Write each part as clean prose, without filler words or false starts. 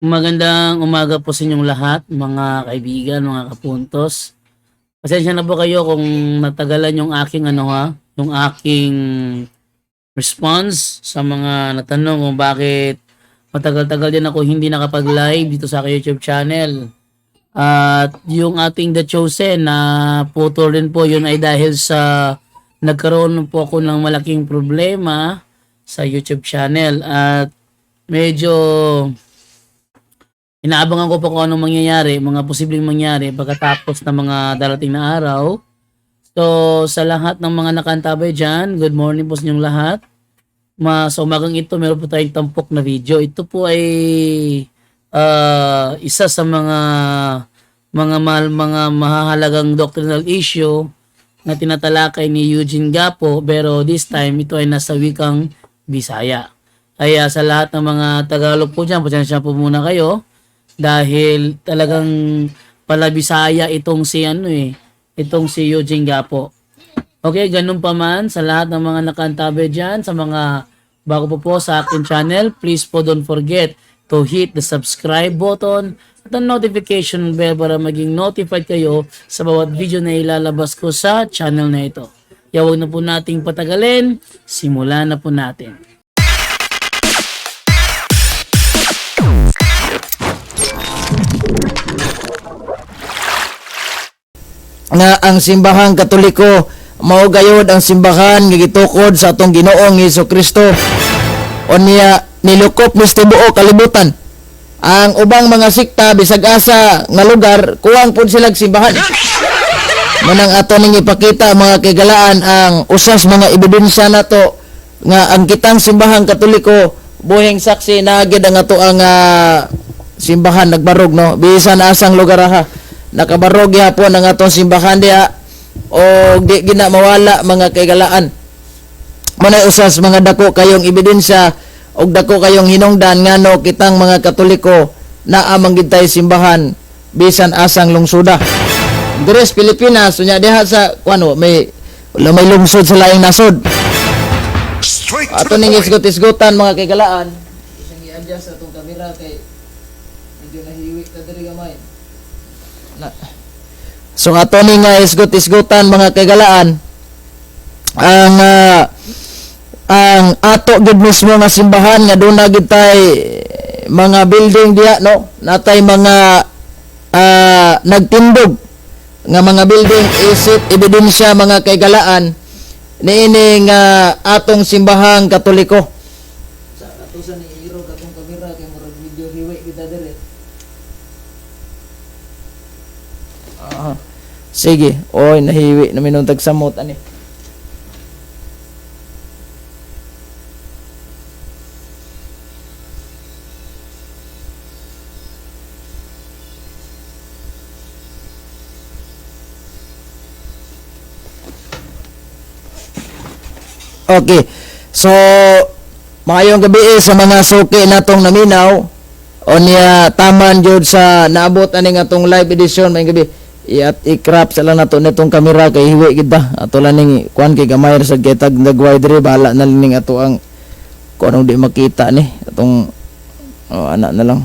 Magandang umaga po sa inyong lahat, mga kaibigan, mga kapuntos. Pasensya na po kayo kung natagalan yung aking yung aking response sa mga natanong kung bakit matagal-tagal din ako hindi nakapag-live dito sa aking YouTube channel. At yung ating The Chosen na putol rin po yun ay dahil sa nagkaroon po ako ng malaking problema sa YouTube channel at medyo inaabangan ko pa kung anong mangyayari, mga posibleng mangyari pagkatapos ng mga darating na araw. So, sa lahat ng mga nakantabay dyan, good morning po sa inyong lahat. Sa umagang ito, meron po tayong tampok na video. Ito po ay isa sa mga mahahalagang doctrinal issue na tinatalakay ni Eugene Gapo, pero this time, ito ay nasa wikang Bisaya. Kaya sa lahat ng mga Tagalog po dyan, pasensya po muna kayo. Dahil talagang pala Bisaya itong si Eugene Gapo. Okay, ganun pa man sa lahat ng mga nakantabi dyan, sa mga bago po sa akin channel, please po don't forget to hit the subscribe button at ang notification bell para maging notified kayo sa bawat video na ilalabas ko sa channel na ito. Kaya huwag na po nating patagalin, simulan na po natin. Nga ang simbahang Katoliko mao gayud ang simbahan nga gitukod sa atong Ginoong Hesukristo. Unya nilukop ni tibuok kalibutan. Ang ubang mga sikta bisag asa nga lugar kuwang pud sila simbahan. Manang ato ning ipakita mga kagalaan ang usas mga ebidensya nato nga ang kitang simbahang Katoliko buhing saksi na gid ang ato ang simbahan nagbarog no bisan asang lugar ha. Nakabarog yapon ang atong simbahan diha o di gina mawala mga kagalaan. Manay usas mga dako kayong ebidensya og dako kayong hinungdan ngano kitang mga Katoliko naa man gid tay simbahan bisan asang lungsuda. Dires Pilipinas unya diha sa may lungsod sa laing nasod. Ato ning isgot-isgotan mga kagalaan. Isang i-adjust atong kamera kay medyo nahiwi ta diri gamay. So ato ni nga isgot-isgotan mga kagalaan ang ato gid mismo nga simbahan nga doon na gid tay mga building diha no natay mga nagtindog nga mga building isip ebidensya mga kagalaan niini nga atong simbahang Katoliko. Sa ato sa ni iro katong kamera kay murag video hiwi kita dire. Sige, oy nahiwi na minuntag samot ani. Okay. So maayong gabi sa mga suki natong naminaw. Onya taman jud sa naabot aning atong live edition maayong gabi. I-crop sa lang nato nitong kamera kay hiwi kita ato lang ning kuan kay gamay sa kay tag nagwide diri bahala na ning ato ang kung anong di makita ni atong anak na lang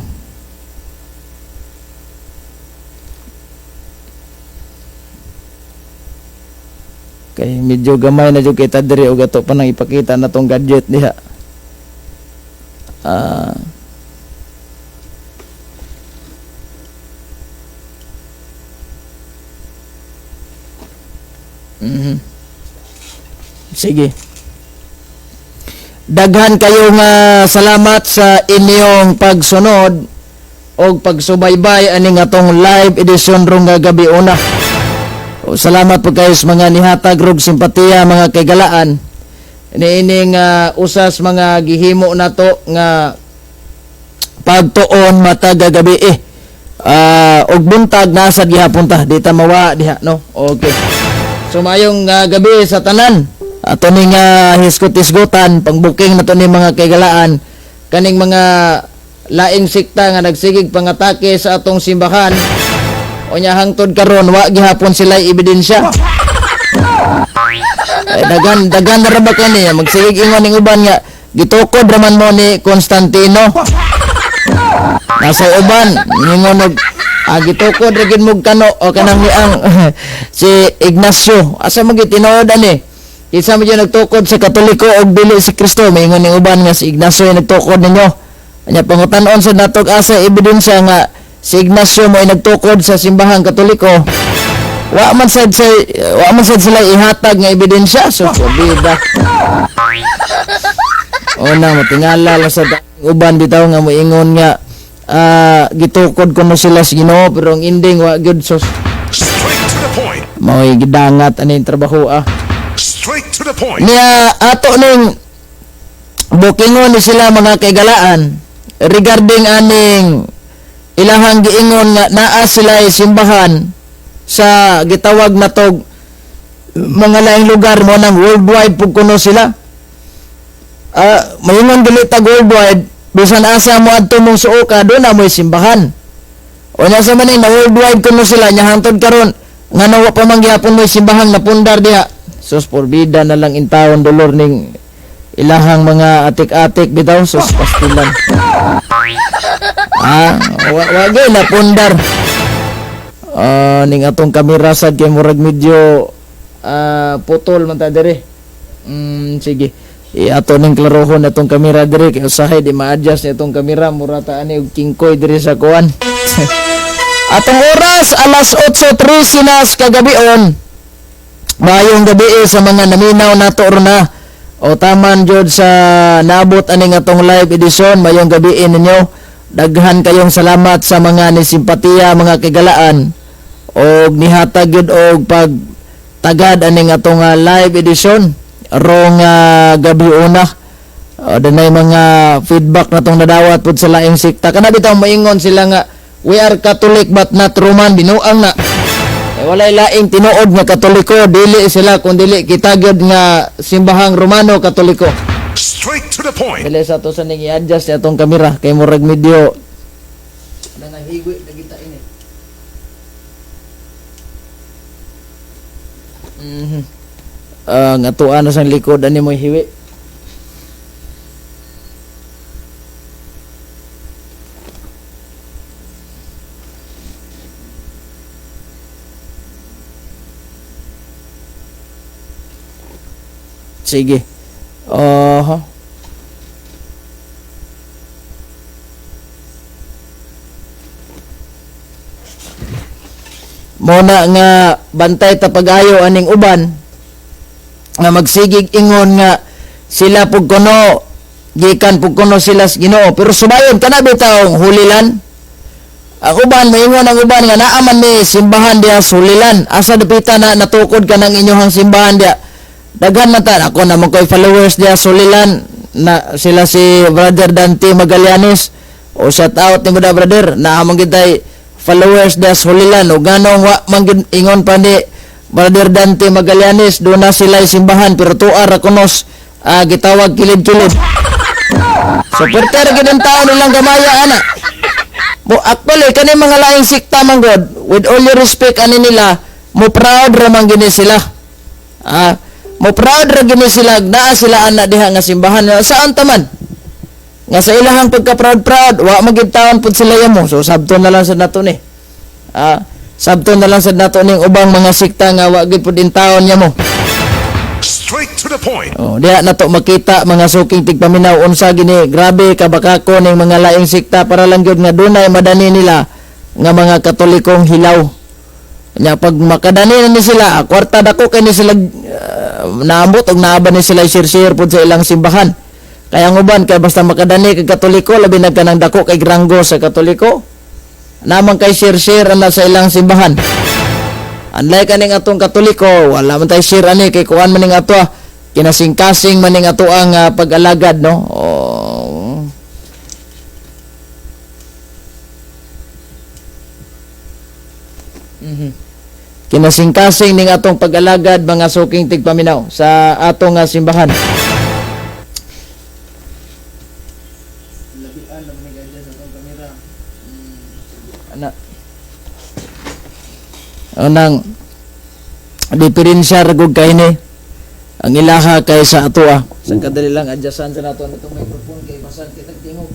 kay medyo gamay na jud kay ta diri og ato pa nang ipakita natong gadget diha. Sige. Daghan kayo nga salamat sa inyong pagsunod o pagsubaybay aning atong live edition rong nga gabi una. O, salamat po kayo sa mga nihatag rog simpatiya mga kagalaan. Niining usas mga gihimo nato nga pagtuon matag gabi og buntag nasa gihapon ta di ta mawa diha no. Okay. So mayong gabi sa tanan. Ato ning hiskot-isgotan pangbuking nato ni mga kagalaan kaning mga laing sikta nga nagsigig pangatake sa atong simbahan. Unya hangtod karon wa gihapon sila ebidensya. Dagan na ra ba kani magsigig ingon ning uban nga gitukod raman mo ni Constantino. Asay uban ningon og gitukod ra gid mo kano o kanang ang si Ignacio. Asa man gid tinuod ani? Isa mo dyan nagtukod sa Katoliko og dili si Kristo. Maingon ning uban nga si Ignacio yung nagtukod ninyo. Anya pangutan-on sa natog asa ebidensya nga si Ignacio mo ay nagtukod sa simbahang Katoliko. Wa man sad sila ihatag nga ebidensya. So bida. Una matingala lang sa uban bitaw nga moingon nga gitukod kuno sila sa Ginoo pero ang ending wa gyud so Straight to the point. mao'y gidangat ani trabaho Straight to the point. niya ato ning bukingon ni sila mga kaigalaan regarding aning ilahang giingon nga naa sila simbahan sa gitawag na tog mga laing lugar mo ng worldwide pug kuno sila. Mayingon dili tag worldwide bisan asa mo adto mong suoka do na mo'y simbahan. O nasa maning na worldwide kuno sila nya hangtod karon nga nawa pa man gyapon mo'y simbahan na pundar diha. Sus porbida na lang intawon dolor ning ilahang mga atik-atik bitaw sus pastilan. Wagay na pundar. Ning atong kamera sad kay murag medyo putol man ta dire. Sige. Ato ning klarohon atong kamera dire kay usahay di ma-adjust ni atong kamera mura ta ani og kingkoy dire sa kuan. Atong oras alas 8:13 na sa kagabion. Mayong gabi sa mga naminaw nato ron na. O taman jud sa naabot aning atong live edition mayong gabi ninyo. Daghan kayong salamat sa mga nisimpatiya mga kagalaan og nihatag gyud og pagtagad aning atong live edition rong gabi una. Danay mga feedback na tong nadawat pud sa laing sikta. Kana bitaw maingon sila nga we are Catholic but not Roman binuang na. Walay laing tinuod nga Katoliko dili sila kun dili kita gyud nga simbahang Romano Katoliko. Straight to the point. Dili sa to sa ning i-adjust atong kamera kay murag medyo nangahigwi na kita ini. Ang atuan na sang likod ani mo hiwi. Sige. Muna nga bantay ta pag-ayo aning uban nga magsigig ingon nga sila pug kuno gikan pug kuno sila sa Ginoo pero subayon kana bitaw hulilan. Ang uban maingon ang uban nga naa man ni simbahan dia sulilan asa dapita na natukod ka ng inyong simbahan dia. Daghan man ta ako na mo koy followers dia sulilan na sila si Brother Dante Magallanes o shout out ni mga brother na among gitay followers dia sulilan o ganong wa man ingon pa ni Brother Dante Magallanes do na sila simbahan pero tuar kunos gitawag kilid-kilid. So perter gid ang tao nilang gamaya ana. Mo actually kani mga laing sikta man god with all your respect ani nila mo proud ra man gini sila. Mo proud ra gini sila naa sila ana diha nga simbahan saan taman nga sa ilahang pagka-proud wa magid taon pud sila yamo so sabton na lang sa nato ni sabton na lang sa nato ning ubang mga sikta nga wa gid pud in taon yamo. Straight to the point. Diha nato makita mga suking tigpaminaw unsa gini grabe kabakako ning mga laing sikta para lang gyud nga dunay madani nila nga mga Katolikong hilaw. Nya pag makadani na ni sila kwarta dako kay ni sila naambot og naaban ni sila share pud sa ilang simbahan. Kaya ang uban kay basta makadani kay Katoliko labi na kanang dako kay granggo sa Katoliko naman kay share ana sa ilang simbahan. Unlike kaning atong Katoliko wala man tay share ani kay kuan man ning ato kinasing-kasing man ning ato ang pag-alagad no. Kinasing-kasing ning atong pag-alagad mga suking tigpaminaw sa atong simbahan. Labian na man sa atong kamera. Ana. Anang diferensya ra gud kay ni ang ilaha kay sa ato Sa kadali lang adjustan sa nato natong microphone kay basag kitag tingog.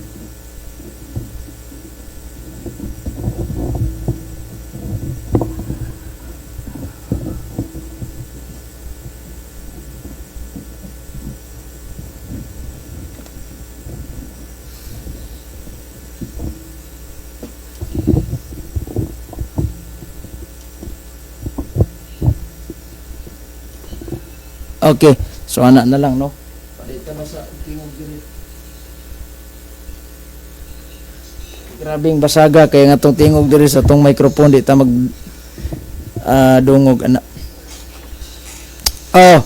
Okay. So ana na lang no. Palita na sa tingog diri. Grabing basaga kay nga tong tingog diri sa tong microphone di ta mag dungog ana. Oh.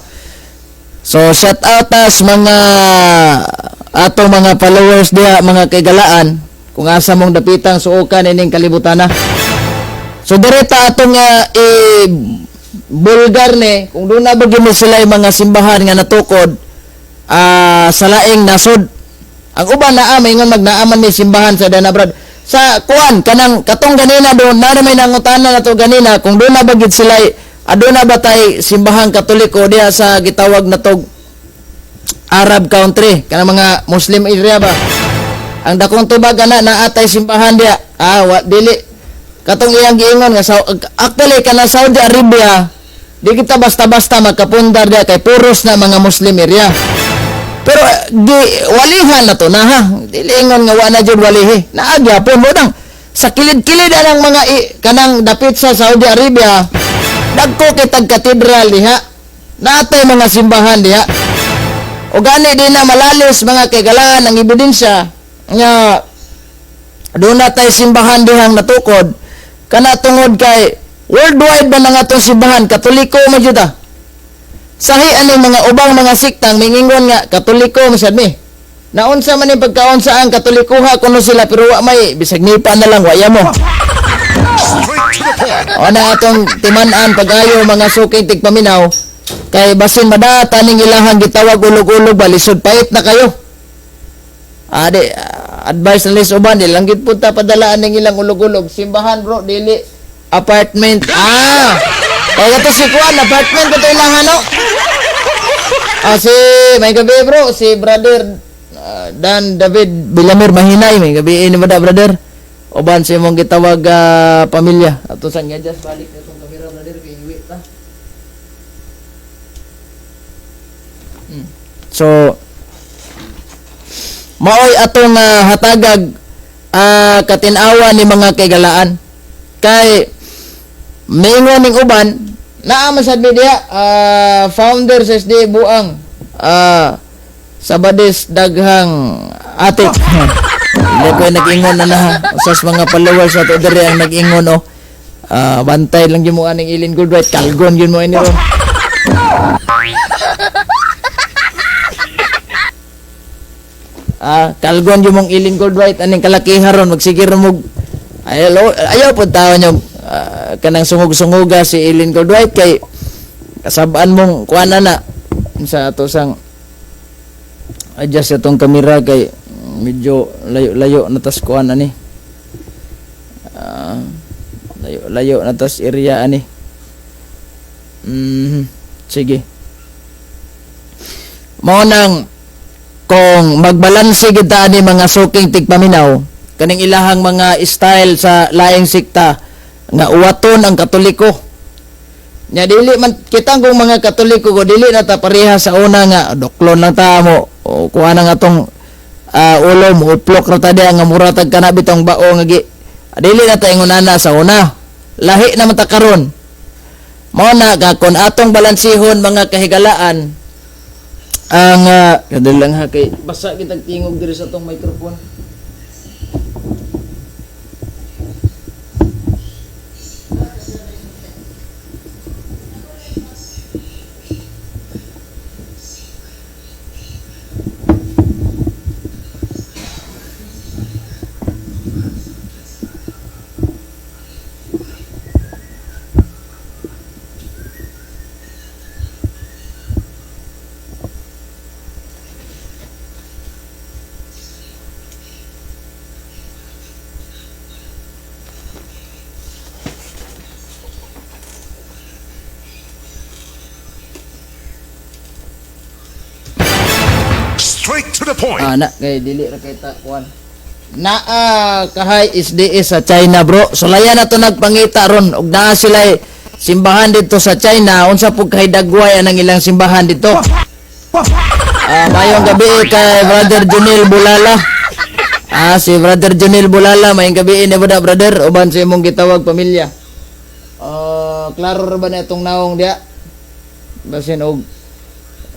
So shout out as mga atong mga followers diha mga kaigalaan kung asa mong dapitang suokan ining kalibutan na. So direta atong bulgar ni kung doon na bagyo mo sila yung mga simbahan nga natukod sa laing nasod. Ang uban naa may nga magnaaman may simbahan sa Danabrad sa kuan kanang katong ganina doon na may nangutana na to ganina kung doon na bagid sila aduna ba tay simbahan katoliko diha sa gitawag na tog Arab country kanang mga Muslim area ba ang dakong tubag ana naatay simbahan diha dili katong iyang giingon nga actually kana Saudi Arabia di kita basta-basta magkapundar diha kay puros na mga Muslim area. Pero di walihan na to na ha. Dili ingon nga wala jud walihi. Naagyapon mo dang sa kilid-kilid ang mga kanang dapit sa Saudi Arabia. Dagko kitag katedral diha. Natay mga simbahan diha. O gani din na malalis mga kagalaan ang ebidensya nga doon natay simbahan dihang natukod kana tungod kay worldwide ba nga itong simbahan? Katoliko mo dyan ta. Sahi ano mga ubang mga siktang mingingon nga Katoliko masad mi. Naunsa man yung pagkaunsa ang Katolikuha kuno sila pero wa may bisag nipa na lang waya mo. Straight to the point. O na atong timan-an pag-ayo mga suking tigpaminaw kay basin madata ning ilahang gitawag ulog-ulog balisod pait na kayo. Advice na lis uban di langgit punta padalaan ning ilang ulog-ulog simbahan bro dili apartment. Kaya ito si Kuan, apartment ko ito ilangan, no? May gabi, bro. Si brother Dan David Bilamir Mahinay. May gabi, ini ba da, brother? Oban si mong gitawag pamilya. Ato sang just balik na itong kamera, brother. Kaya iwi ta. So, maoy atong hatagag katinawa ni mga kaigalaan. Kay mingon ning uban naa man sad media founder sa SD Buang Sabades daghang atik hindi ko nag-ingon na usas mga followers ato diri ang nag-ingon bantay lang gyud mo aning Ilin Goldwhite kalgon gyud mo ini ron kalgon gyud mong Ilin Goldwhite aning kalakiha ron magsigir mo ayaw po tao nyo kanang sungog-sungoga si Ilin Goldwhite kay kasabaan mong kuana na sa ato sang adjust itong kamera kay medyo layo-layo na tas kuana ni layo-layo na tas area ani sige mao nang kung magbalanse kita ni mga suking tigpaminaw kaning ilahang mga style sa laing sikta nga uwaton ang Katoliko. Nya dili man kita kung mga Katoliko ko dili na ta pareha sa una nga doklon lang ta mo o kuha na nga tong ulom uplok ra ta nga muratag kana bitong bao nga dili na ta ingonana sa una. Lahi na man ta karon. Mao na ka kun atong balansihon mga kahigalaan ang kadalang ha kay basa kitag tingog diri sa tong microphone. Straight to the point. Na kay dili ra kay ta kuan. Kahay SDS sa China bro. So layan na to nagpangita ron ug naa sila simbahan dito sa China unsa pug kay dagway anang ilang simbahan dito. Mayong gabi kay Brother Junel Bulala. Si Brother Jonel Bulala, may gabi ni ba brother? Uban sa imong gitawag pamilya. Klaro ra ba na itong naong diha? Basin og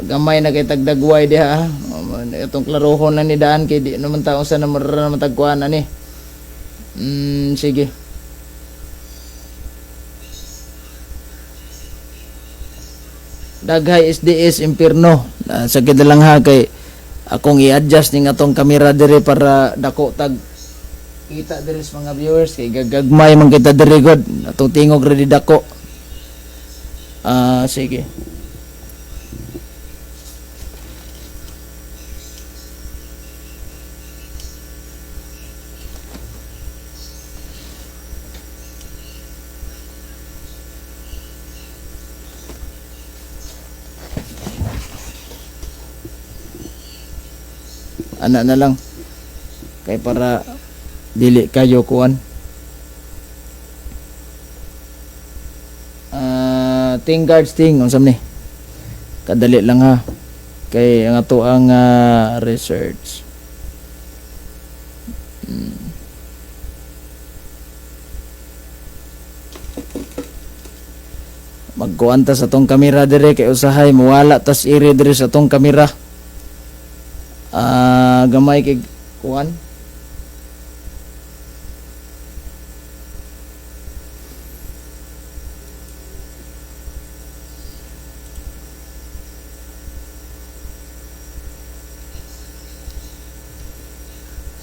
gamay na kay tagdagway diha. Itong klarohon na ni daan kay di naman taong sa naman tagkuhan na ni. Sige. Daghay SDS Impierno. Sakit na lang ha kay akong i-adjust ning atong kamera dire para dako tag kita dire sa mga viewers kay gagagmay man kita dire god atong tingog ready dako. Sige. Ana na lang kay para dili kayo kuan ting guards ting unsam ni kadali lang ha kay ang ato ang research magkuan ta sa tong kamera dire kay usahay muwala tas iri dire sa tong kamera. Gamay kay kuan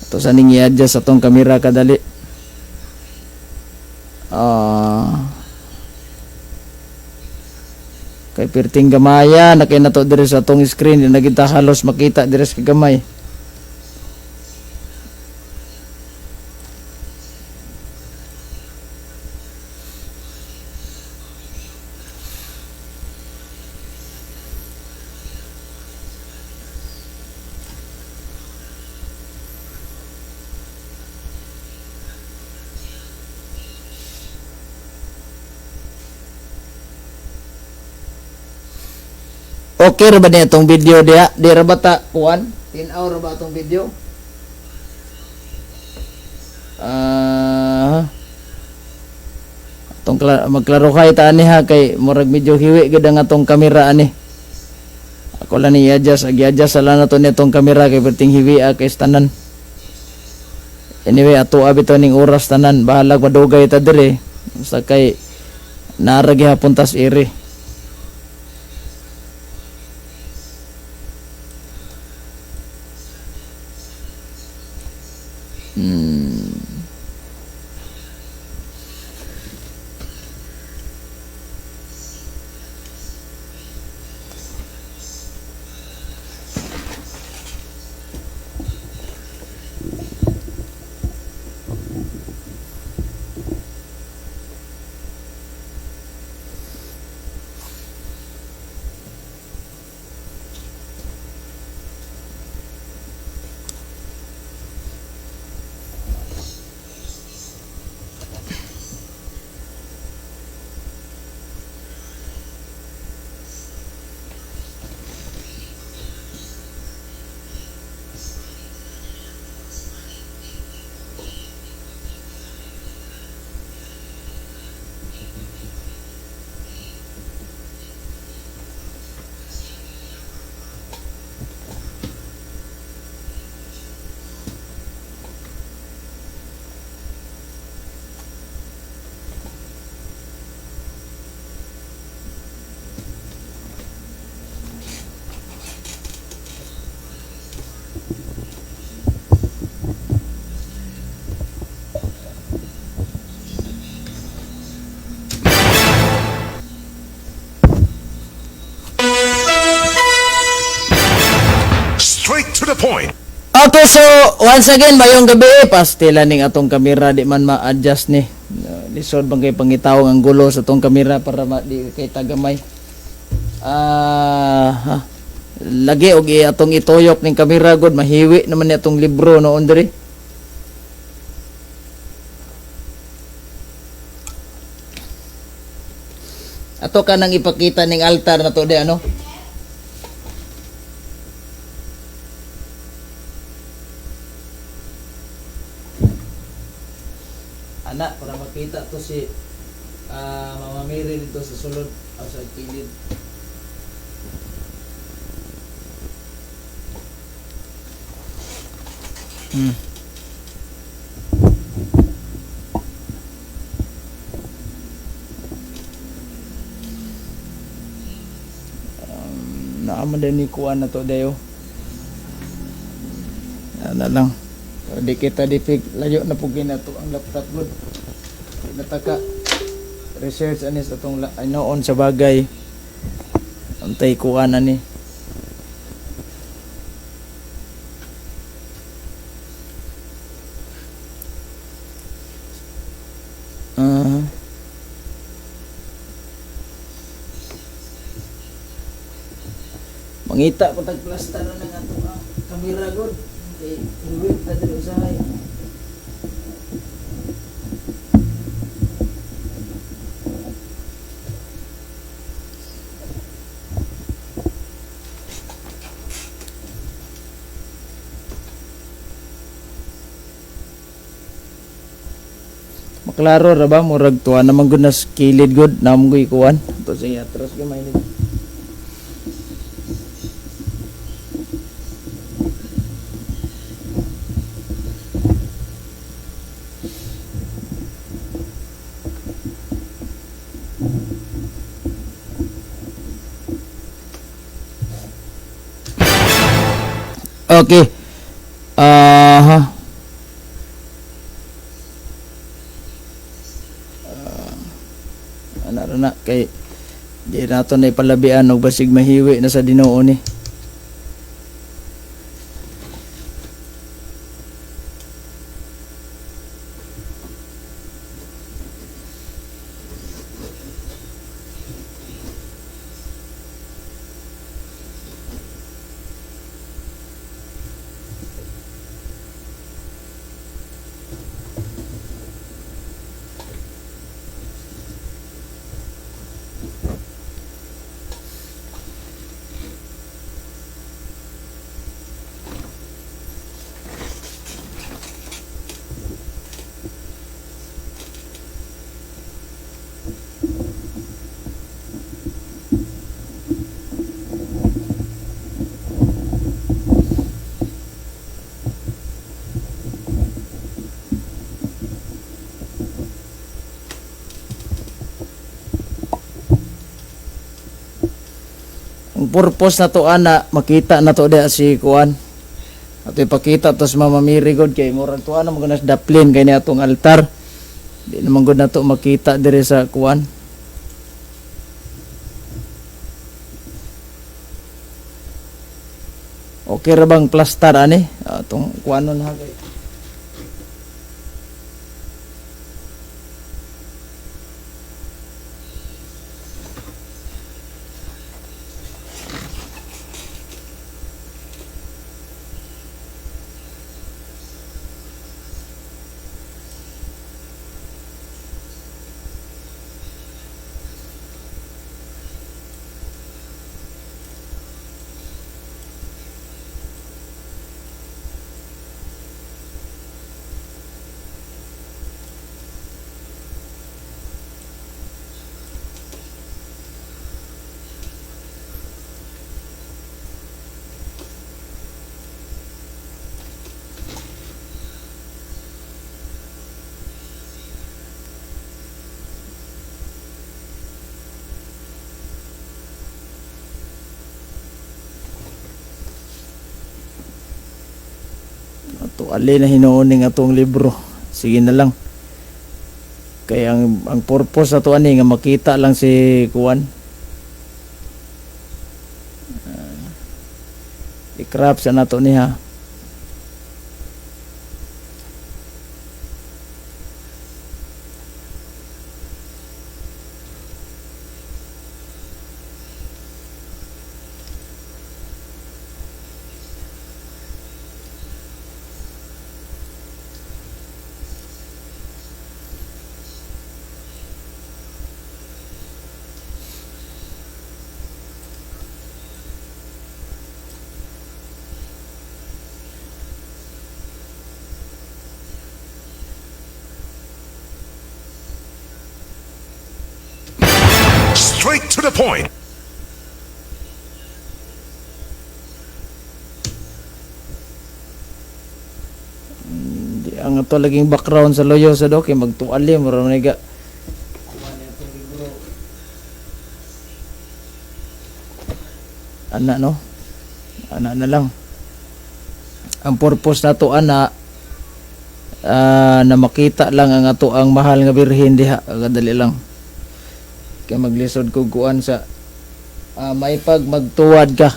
to sa ning i-adjust sa tong kamera kadali. Kay perting gamaya na kay nato dire sa tong screen na kita halos makita dire sa gamay. Okay ra ba niya itong video diya? Di ra ba ta kuan? 10 hour ra ba itong video? Magklaro kay ta ani ha kay murag medyo hiwi gid ang atong kamera ani. Ako lang ni i-adjust, agi-adjust sala na to nitong kamera kay perting hiwi kay tanan. Anyway, ato abi to ning oras tanan, bahalag madugay ta dire. Basta kay naragi hapon tas iri. Straight to the point. Okay, so once again, mayong gabi, pastila ning atong kamera di man ma-adjust ni. Lisod bang kay pangitawong ang gulo sa atong kamera para di kay tagamay. Lagi og atong ituyok ning kamera god mahiwi naman ni atong libro noon diri. Ato ka nang ipakita ning altar na to di ano? Ana, para makita to si Mama Mary dito sa sulod o sa kilid. Naaman din ni kuan na to dayo. Ano lang. Di kita dipig layo na pugin na to ang laptop good. Nataka research anis atong noon sa bagay. Antay kuan ani. Mangita ko tag plaster na nga to kamera good. Okay, iwit na dito usahay. Maklaro ra ba murag tuwa naman gud na kilid good namgoy kuan to sa atras gamay ni. Okay. Ana ra na kay di nato na ipalabian og basig mahiwi na sa Ginoo ni. Ang purpose na to ana makita na to da si kuan. Ato ipakita to sa Mama Mary god kay murag to ana maguna sa daplin kay ni atong altar. Di naman gud na to makita dire sa kuan. Okay ra bang plaster ani? Atong kuanon ha kay. Ato ali na hinuon atong libro. Sige na lang. Kaya ang purpose ato ani nga makita lang si kuan. I-craft sa nato niya. Straight to the point. Di ang ato laging background sa loyo sa do kay magtuali mo ra maniga. Ana no. Ana na lang. Ang purpose nato ana na makita lang ang ato ang mahal nga birhen diha, kadali lang. Kay maglisod ko kuan sa may pag magtuwad ka.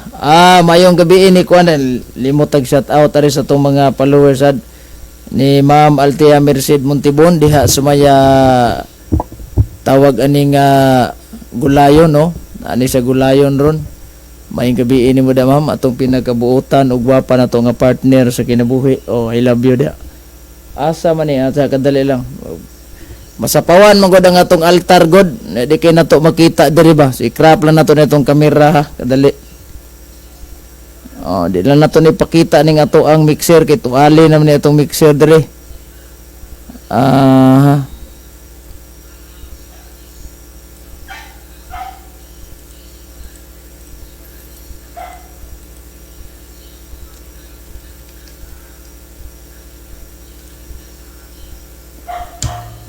Mayong gabi ini kuan limotag shout out ari sa tong mga followers ad ni Ma'am Altea Merced Montibon diha sumaya tawag aning gulayon no. Ani sa gulayon ron. May gabi ini mo da ma'am atong pinakabuutan ug gwapa na to nga partner sa kinabuhi. Oh, I love you da. Asa man ni asa kadali lang. Masapawan man gud ang atong altar god. Di kay nato makita diri ba. So i-crop lang nato nitong kamera ha, kadali. Oh, di lang nato ni pakita ning ato ang mixer kay tuali naman ni atong mixer diri.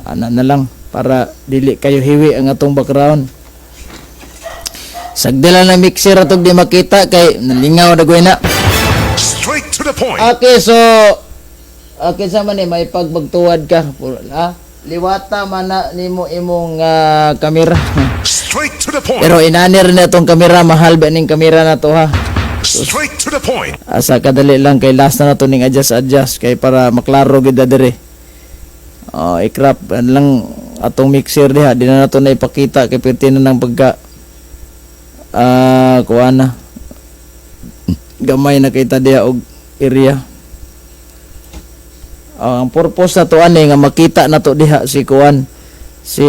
Ana na lang para dili kayo hiwi ang atong background. Sagdala na mixer atog di makita kay nalingaw na na. Straight to the point. Okay, so sa man may pagbagtuwad ka. Liwata man na nimo imong kamera. Straight to the point. Pero inanir na itong kamera, mahal ba ning kamera na to ha? Straight to the point. Asa kadali lang kay last na to ning adjust kay para maklaro gid diri. I-crop lang atong mixer diha, di na nato na ipakita kay perti na nang pagka kuan na gamay na kita diha og area. Ang purpose na to ani nga makita na to diha si kuan si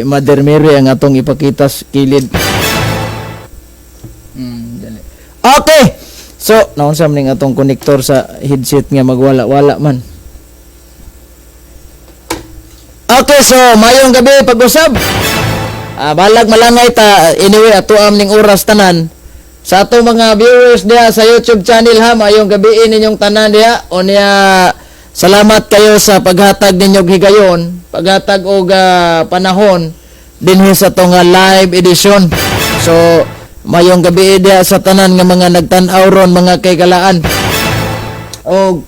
Mother Mary ang atong ipakita sa kilid. Dali. Okay. So, naunsa man ning atong connector sa headset nga magwala-wala man. Okay, so mayong gabi pag-usab. Balag malangay ta anyway ato ning oras tanan sa ato mga viewers diha sa YouTube channel ha, mayong gabi ninyong tanan diha. O niya salamat kayo sa paghatag ninyong higayon, paghatag og panahon dinhi sa tong live edition. So mayong gabi diha sa tanan nga mga nagtan-aw ron mga kaygalaan. Og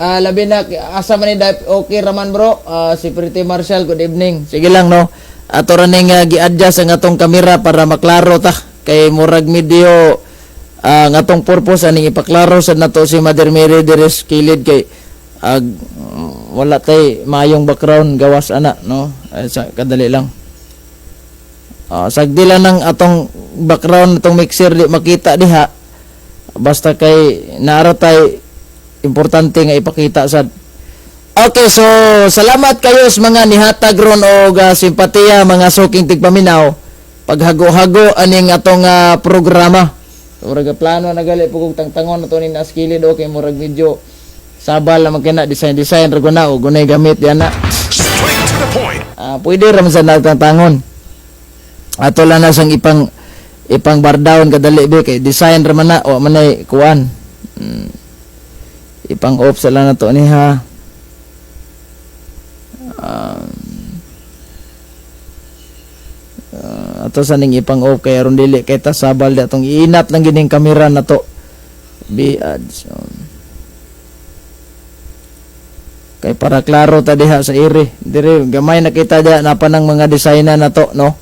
labi na asa man ni okay raman bro. Si Pretty Marshall, good evening. Sige lang no. Ato ra ning gi-adjust ang atong kamera para maklaro ta kay murag medyo ang atong purpose aning ipaklaro sa nato si Mother Mary deres kilid kay wala tay mayong background gawas ana no. Kadali lang. Sagdi lang ng atong background atong mixer di makita diha. Basta kay naara tay importante nga ipakita sad. Okay, so salamat kayo sa mga nihatag ron og simpatiya mga suking tigpaminaw paghago-hago aning atong programa. Murag plano na gali pugog tangtangon nato ni naskilid okay murag video sabal na magkina design ra guna og gunay gamit yan na. Straight to the point. Pwede ra man sa nagtangtangon. Ato lang na sang ipang bar down kadali be kay design ra man na o manay kuan. Ipang off sa lang na to ni ha. Ato sa ning ipang off kay aron dili kay ta sabal da tong iinat lang gining kamera na to. Ads. Kay para klaro ta diha sa iri. Dire gamay nakita diha na pa ng mga designa na to no.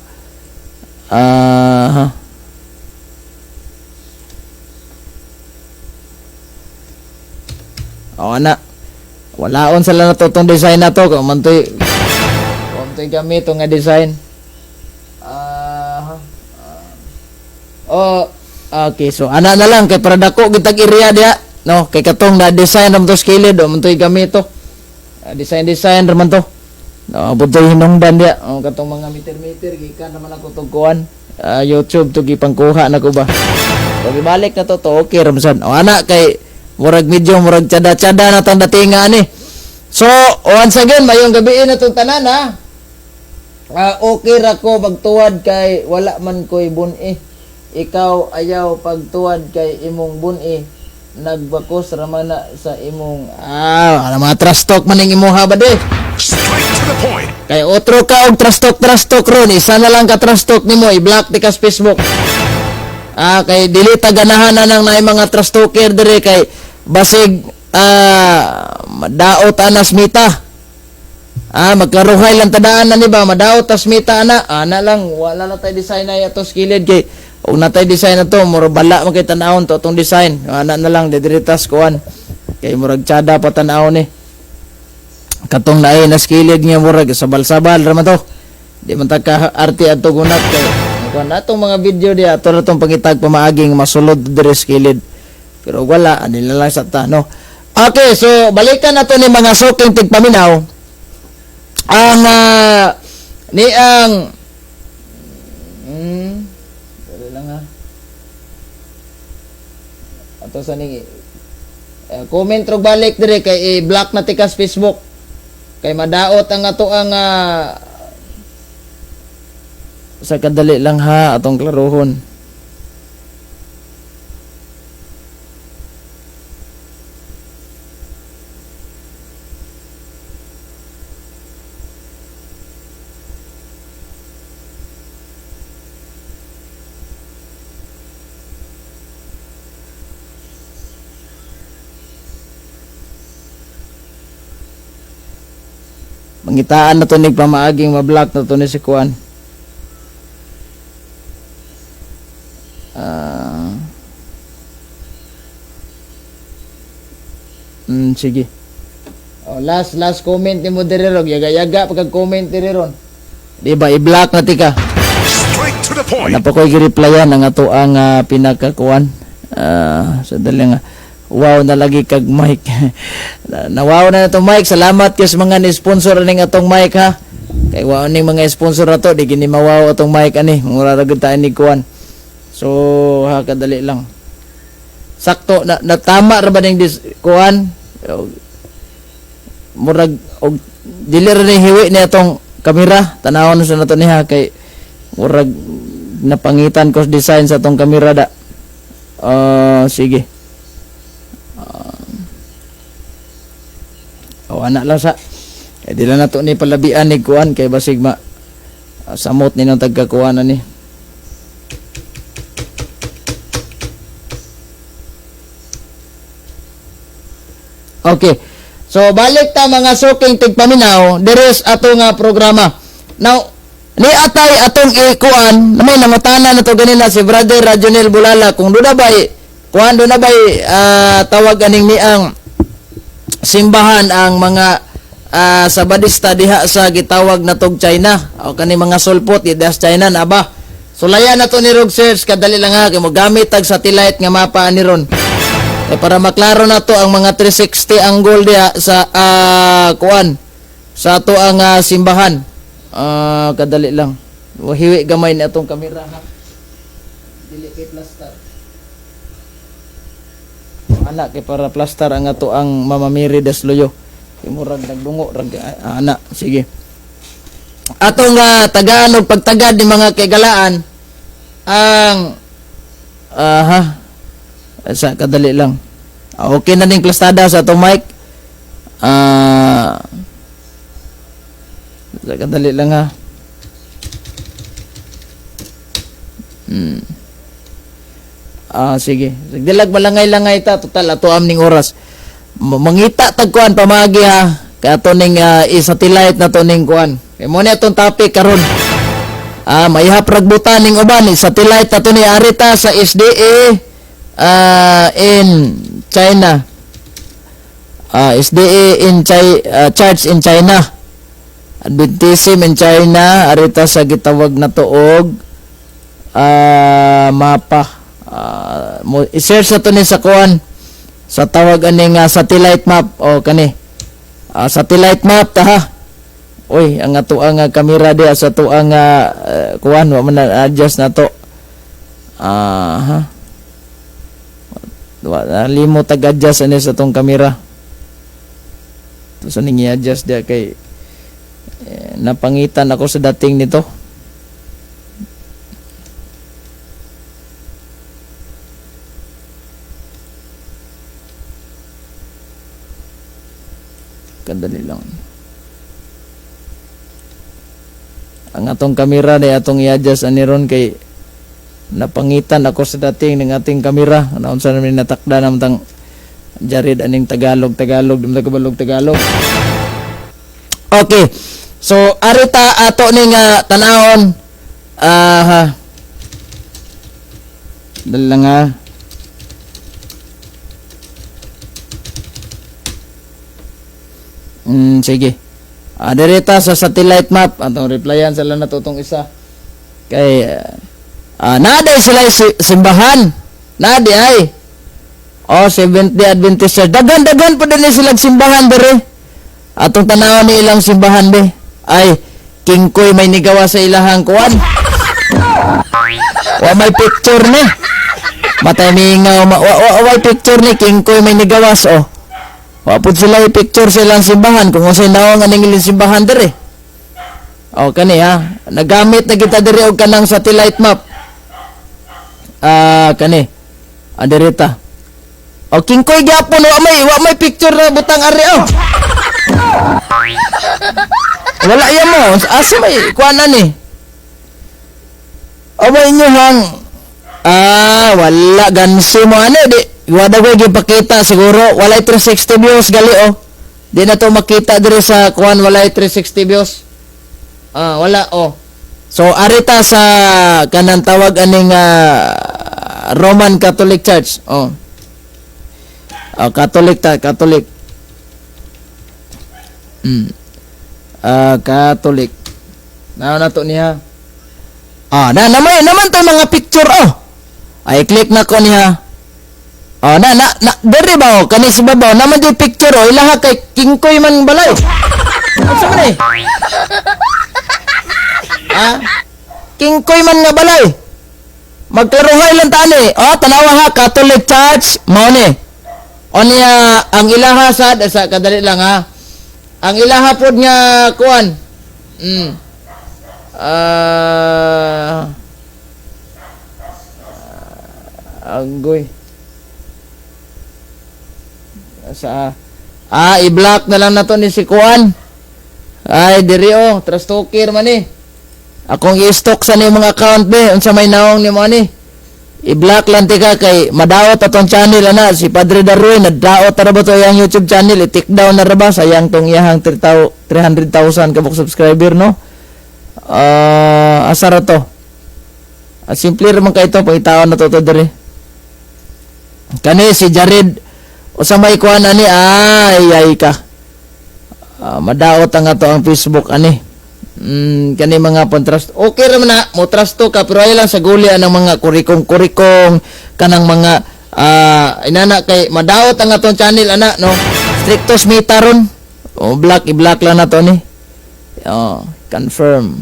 Ana walaon sila na to tong design na to kung mantoy gamit nga design. Okay, so ana na lang kay para dako gitag area diha no kay katong na design nam to skilid o mantoy gamit to. Design ra man to. Butoy hinungdan diha katong mga meter gikan naman ako tong kuan YouTube to gipangkuha na ko ba. So gibalik na to okay ra man. Ana kay murag medyo murag tsada na tong datinga ani. So once again mayong gabi na tong tanan ha. Okay ra ko pagtuwad kay wala man ko'y bun-i. Ikaw ayaw pagtuwad kay imong bun-i. Nagbakos ramana sa imong mga trash talk man ning imong habad eh. Straight to the point. Kay otro ka og trash talk ron, isa na lang ka trash talk nimo i-block ti ka sa Facebook. Kay dili ta ganahan na nang naay mga trash talker dire kay basig madaot anas mita. Magkaruhay lang tadaan na ni ba madaot tas mita ana lang wala na tay design na ato skilled kay og natay design na to mura bala man kay tan-awon to atong design ana na lang didiritas kuan kay murag tsada pa tan-awon ni katong naay na skilled niya murag sabal-sabal ra man to di man ta ka arte adto gunat kay kuan atong mga video di ato na tong pangitag pamaaging masulod dire skilled pero wala ani na lang sa ta no. Okay, so balikan nato ni mga suking tigpaminaw ang ni ang dali lang ato sa ning comment rog balik dire kay i-block na tikas Facebook kay madaot ang ato ang sa kadali lang ha atong klarohon. Mangitaan na to nig pamaaging ma-block na to ni si Kuan. Sige. Last comment ni mo dire ron, yaga-yaga pagka comment dire ron. Di ba i-block na tika. Straight to the point. Ano pa ko i-replyan ang ato ang pinakakuan. Sadali nga. Wow na lagi kag mic. Nawaw na itong mic. Salamat kay sa mga ni-sponsor ning atong mic ha. Kay wow ning mga sponsor ato di gini mawaw atong mic ani. Mura ra gud ta ni kuan. So kadali lang. Sakto na tama ra ba ning kuan? Murag og dili ra ni hiwi ni atong kamera. Tanawon sa nato niha kay murag napangitan ko design sa atong kamera da. Sige. Anak lang sa di lang nato ni palabian ni kuan kay basig samot ni nang tagkakuan ni. Okay. So balik ta mga suking tigpaminaw deres ato nga programa. Now ni atay atong ikuan may namatanan na to ganina si Brother Rajonel Bulala kung do na bay kuan do na bay tawag aning ni ang simbahan ang mga sabadista diha sa gitawag na tog China o kani mga sulpot idas China na ba sulayan nato ni Rog Search kadali lang ha kay mo gamit tag satellite nga mapa ni ron para maklaro nato ang mga 360 angle diha sa kuan sa ato ang simbahan kadali lang hiwi gamay ni atong kamera ha dili kay plaster anak kay para plaster ang ato ang mamamiri desloyo imurag nagdungo rag anak sige atong tagaan og pagtagad ni mga kagalaan ang sa kadali lang okay na ning plastada sa atong mic sa kadali lang ha sige. Dilag malangay-langay ta total ato am ning oras. Mangita tagkuan pamagi ha. Kay ato ning i-satellite na to ning kuan. Kay mo ni atong topic karon. Mayhap ragbutan ning uban satellite ato ni arita sa SDA in China. SDA in Church in China. Adventism in China arita sa gitawag na tuog mapa i-share sa to ni sa kuan sa tawag aning satellite map o kani satellite map ta ha oy ang ato ang kamera dia sa to ang kuan wa man adjust na to limo tag adjust ani sa tong kamera to sa ning i-adjust dia kay napangitan ako sa dating nito. Kadali lang. Ang atong kamera ni atong i-adjust ani ron kay napangitan ako sa dating ng ating kamera. Naunsa namin natakda namtang Jared aning Tagalog dimta kabalog Tagalog. Okay. So arita ato ning tan-awon dali lang ha. Sige. Direta sa satellite map atong replyan sila na tutong isa. Kay naday sila simbahan. Nadi ay. Seventh Day Adventist Church. Dagan pa din sila simbahan dire. Atong tanaw ni ilang simbahan be. Ay kingkoy may nigawa sa ilahang kuan. Wa may picture ni. Matay mingaw wa picture ni kingkoy may nigawas Wapod sila i-picture silang simbahan kung unsay naong aning ilang simbahan dire. Kani ha. Nagamit na kita dire og kanang satellite map. Kani. Adirita. Kingkoy gyapon wa may picture na butang ari Wala yan mo. Asa may kuana ni? May inyohang wala gansi mo di. Wala ko gipakita siguro walay 360 views gali Di na to makita dire sa kuan walay 360 views. Wala So arita sa kanang tawag aning Roman Catholic Church. Catholic. Catholic. Na to niya. Naman to mga picture Ay click na ko niya. Dere ba kani si babaw naman di picture ilaha kay kingkoy man balay. Asa man kingkoy man nga balay. Magkaruhay lang tani. Tanawa ha Catholic Church mao ni. Niya ang ilaha sa kadali lang ha. Ang ilaha pod nga kuan. Anggoy. I-block na lang na to ni si Kuan. Ay, diri trust talker man Akong i-stock sa ni mga account be, unsa may naong ni mo I-block lang tika kay madaot atong channel si Padre Darwin nadaot ra ba to yang YouTube channel i-take down na ra ba sayang tong iyang 300,000 kabuk subscriber no. Asa ra to? Simple ra man kay to pangitaon na to diri. Kani si Jared sa may kuan ani ay ka. Madaot ang ato ang Facebook kani mga trust. Okay ra man na mo trust to ka pero ay lang sa guli ang mga kurikong kanang mga inana kay madaot ang atong channel no. Stricto smita ron. I-block lang na to ni. Confirm.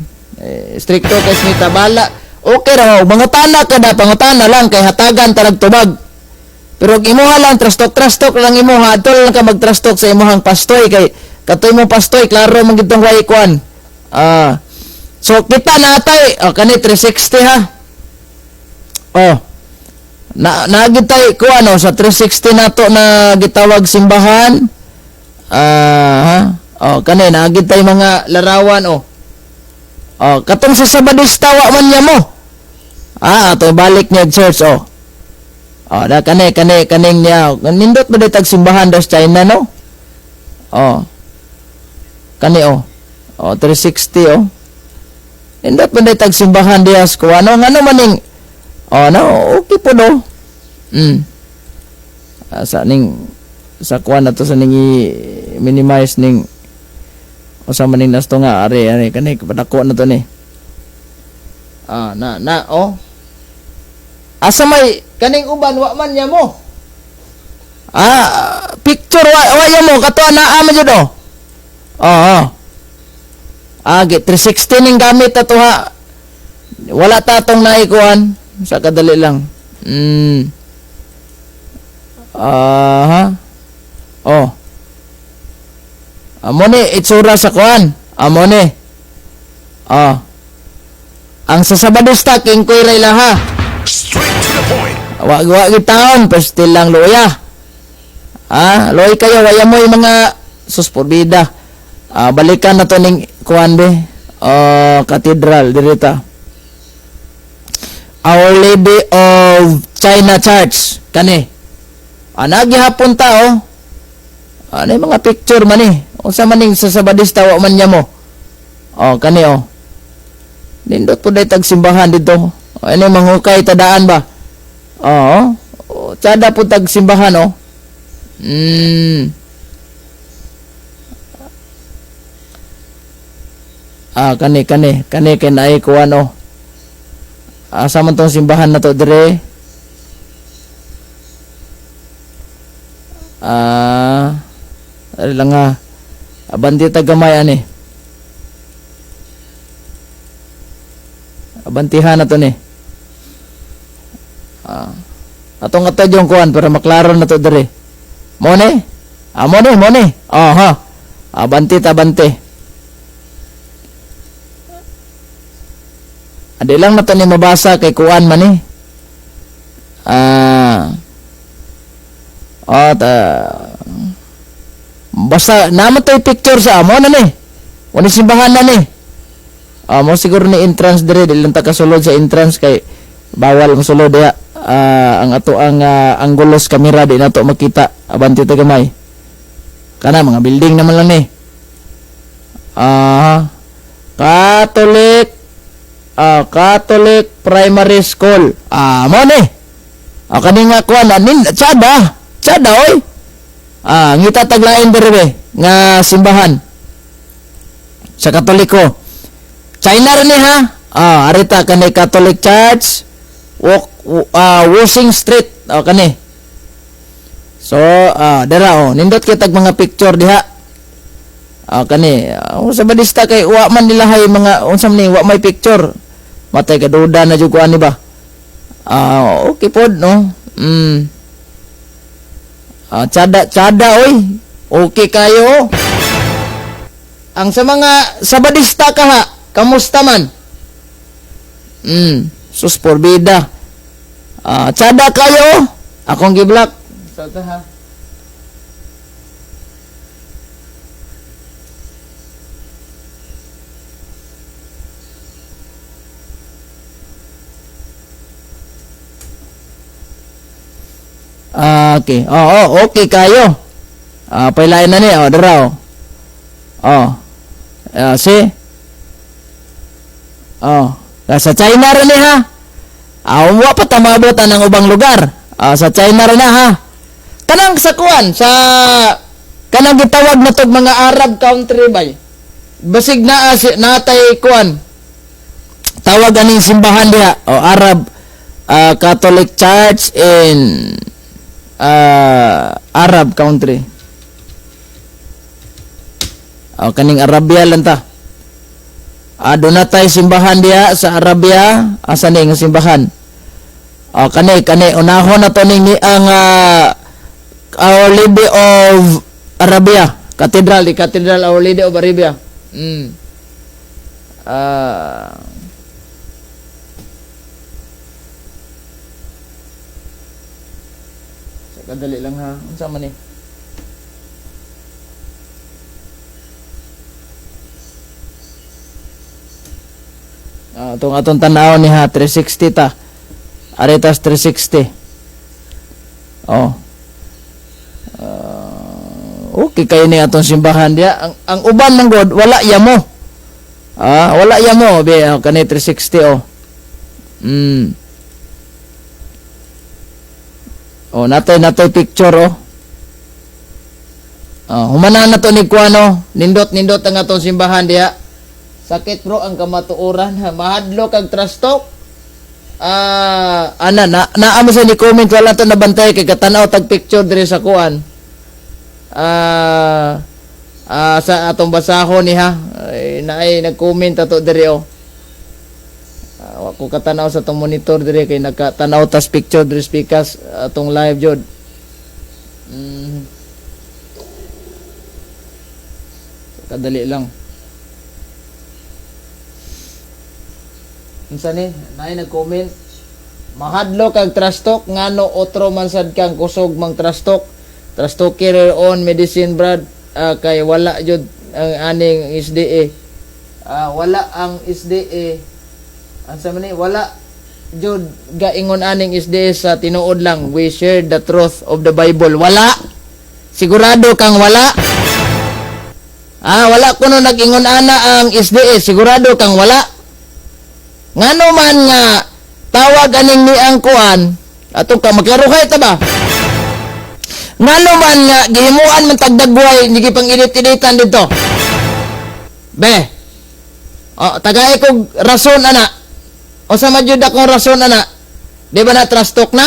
Stricto kay smita bala. Okay ra mga pangutana lang kay hatagan tarag tubag. Pero imuha lang trust talk lang imuha adto lang ka mag-trust talk sa imuhang pastoy kay katoy mo pastoy klaro man gitong way kuan. So kita natay kani 360 ha. Nagitay kuan sa 360 nato na gitawag simbahan. Kani nagitay mga larawan katong sa Sabadista wa man niya mo. Ato balik niya church da kaning niya. Nindot ba tag simbahan das China no? Kani 360 Nindot ba tag simbahan dias ko ano maning okay po no. Sa kuan na to sa ning minimize ning usa maning nasto nga ari kani padako na to ni. Asa may kaning uban wa man niya mo. Picture wa ya mo kato naa man jud Get 360 ning gamit ato ha. Wala ta tong naikuan sa kadali lang. Amo ni itsura sa kuan. Amo ni. Oh. Ang sa Sabadista king koy ray laha. Straight to the point. Wa gitaon pastil lang luya. Loy kayo waya mo yung mga sus porbida. Balikan na to ning kuan be. Cathedral dirita. Our Lady of China Church kani. Nagihapon ta ano yung mga picture man unsa man ning sa Sabadista wa man niya mo. Kani nindot po day tag simbahan dito. Ano yung manghukay tadaan ba? Tsada po tag simbahan kani kay naay kuan asa man tong simbahan na to dire? Ari lang abanti tagamay ani. Abantihan na to ni. Atong ato yung kuan para maklaro na to dire. Mo ni? Mo ni. Abanti. Adi lang na to ni mabasa kay kuan man ni. Basta naman to picture sa amo na ni. Wala simbahan na ni. Mo siguro ni entrance dire dili lang ta kasulod sa entrance kay bawal mosulod diha. Ang ato ang anggulos kamera di nato makita abanti ta gamay. Kana mga building naman lang ni. Catholic Primary School. Mo ni. Kani nga kuan tsada oy. Ngita taglain dire be nga simbahan sa Katoliko. China rin ha. Arita kani Catholic Church Washing Street kani. So dara nindot kitag mga picture diha. Kani sa Badista kay wa man nila hay mga unsam ni wa may picture. Matay kaduda na jud ko ani ba. Okay pod no. Tsada oy. Okay kayo. Ang sa mga Sabadista kamusta man? Sus porbida. Tsada kayo. Akong giblak. Sa ha. Okay. Okay kayo. Pailain na ni. Dara. See? Sa China rin ha. Wa pa tamabot ang ubang lugar. Sa China rin ha. Kanang sa kuan, kanang gitawag na tog mga Arab country bay. Basig natay kuan. Tawag aning simbahan diha. Arab Catholic Church in Arab country. Kaning Arabia lang ta. Doon na tayo simbahan diya sa Arabia. Asa ni nga simbahan? Kani unahon na to ni ang Our Lady of Arabia. Cathedral Our Lady of Arabia. Kadali lang ha. Unsa man ni? Atong tanaw ni ha 360 ta. Aritas 360. Okay kayo ni atong simbahan dia. Ang uban ng God wala yamo. Wala yamo be kani 360 natay picture humanan na to ni kuano nindot ang atong simbahan diha. Sakit bro ang kamatuoran mahadlo kag trastok. Naamo sa ni comment wala to nabantay kay katanaw tag picture diri sa kuan. Sa atong basahon ni ha. Naay nag-comment ato diri ko katanaw sa tong monitor diri kay nagkatanaw tas picture diri speakers atong live jud. Kadali lang. unsa ni? Nay nag-comment. Mahadlo kag trastok ngano otro man sad kang kusog mang trastok. Trastoker on medicine brad kay wala jud ang aning SDA. Wala ang SDA. Ansa man ni? Wala jud gaingon aning SDA sa tinuod lang. We share the truth of the Bible. Wala. Sigurado kang wala. Wala kuno nag-ingon ana ang SDA. Sigurado kang wala. Ngano man nga tawag aning ni ang kuan ato ka maglaruhay ta ba? Ngano man nga gihimuan man tagdagway ni gipang edit-editan dito. Be. Tagay kog rason ana. O sa madyud akong rason ana. Di ba na trust talk na?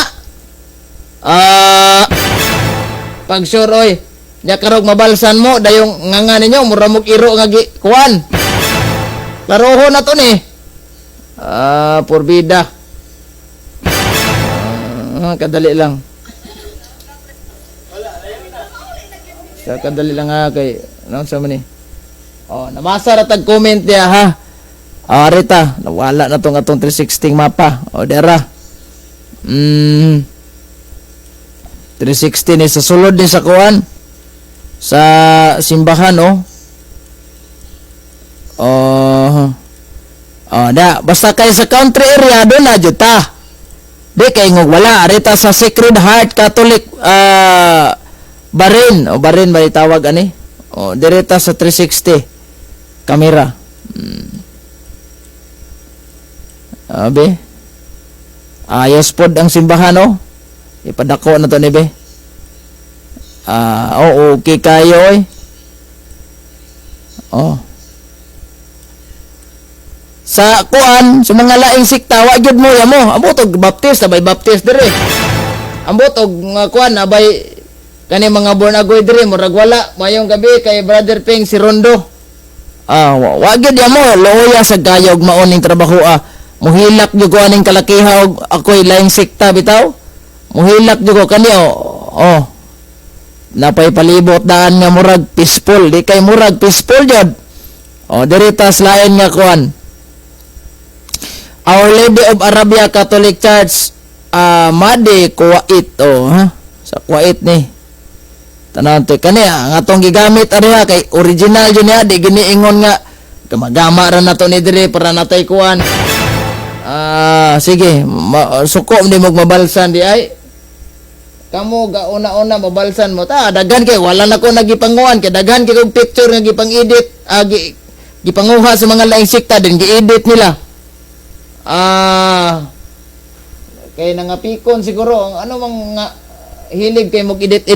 Pag sure oy, nya karog mabalsan mo dayong nganga ninyo mura mog iro nga kuan. Laroho na to ni. Porbida. Kadali lang. Kadali lang kay ano sa man ni. Namasa ra tag comment dia ha. Rita, nawala na tong atong 360 mapa. Dera. 360 ni sa sulod ni sa kuan sa simbahan basta kay sa country area do na jud ta. Di kay ngog wala arita sa Sacred Heart Catholic Barin Barin ba itawag ani? Direta sa 360 camera. Abe. Ayos pod ang simbahan ipadako na to ni be. Okay kayo sa kuan sa mga laing sikta wa gyud mo yamo ambot og baptist abay baptist dire ambot og kuan abay kani mga born agoy dire murag wala mayong gabi kay brother Ping si Rondo wa gyud yamo loya sa gayog maoning trabaho muhilak gyud ko aning kalakiha og ako'y laing sikta bitaw muhilak gyud ko kani napay palibot daan nga murag peaceful di kay murag peaceful jud diritas lain nga kuan Our Lady of Arabia Catholic Church Madi Kuwait sa Kuwait ni tanan to kani ang atong gigamit ariha kay original jud niya di giniingon nga gamagama ra nato ni dire para natay kuan sige suko ni mo mabalsan di ay kamo gauna-una mabalsan mo ta daghan kay wala na ko nagipanguan kay daghan kay kog picture nga gipang edit gipanguha sa mga laing sikta din gi-edit nila kay nangapikon siguro ang ano mga hilig kay mog edit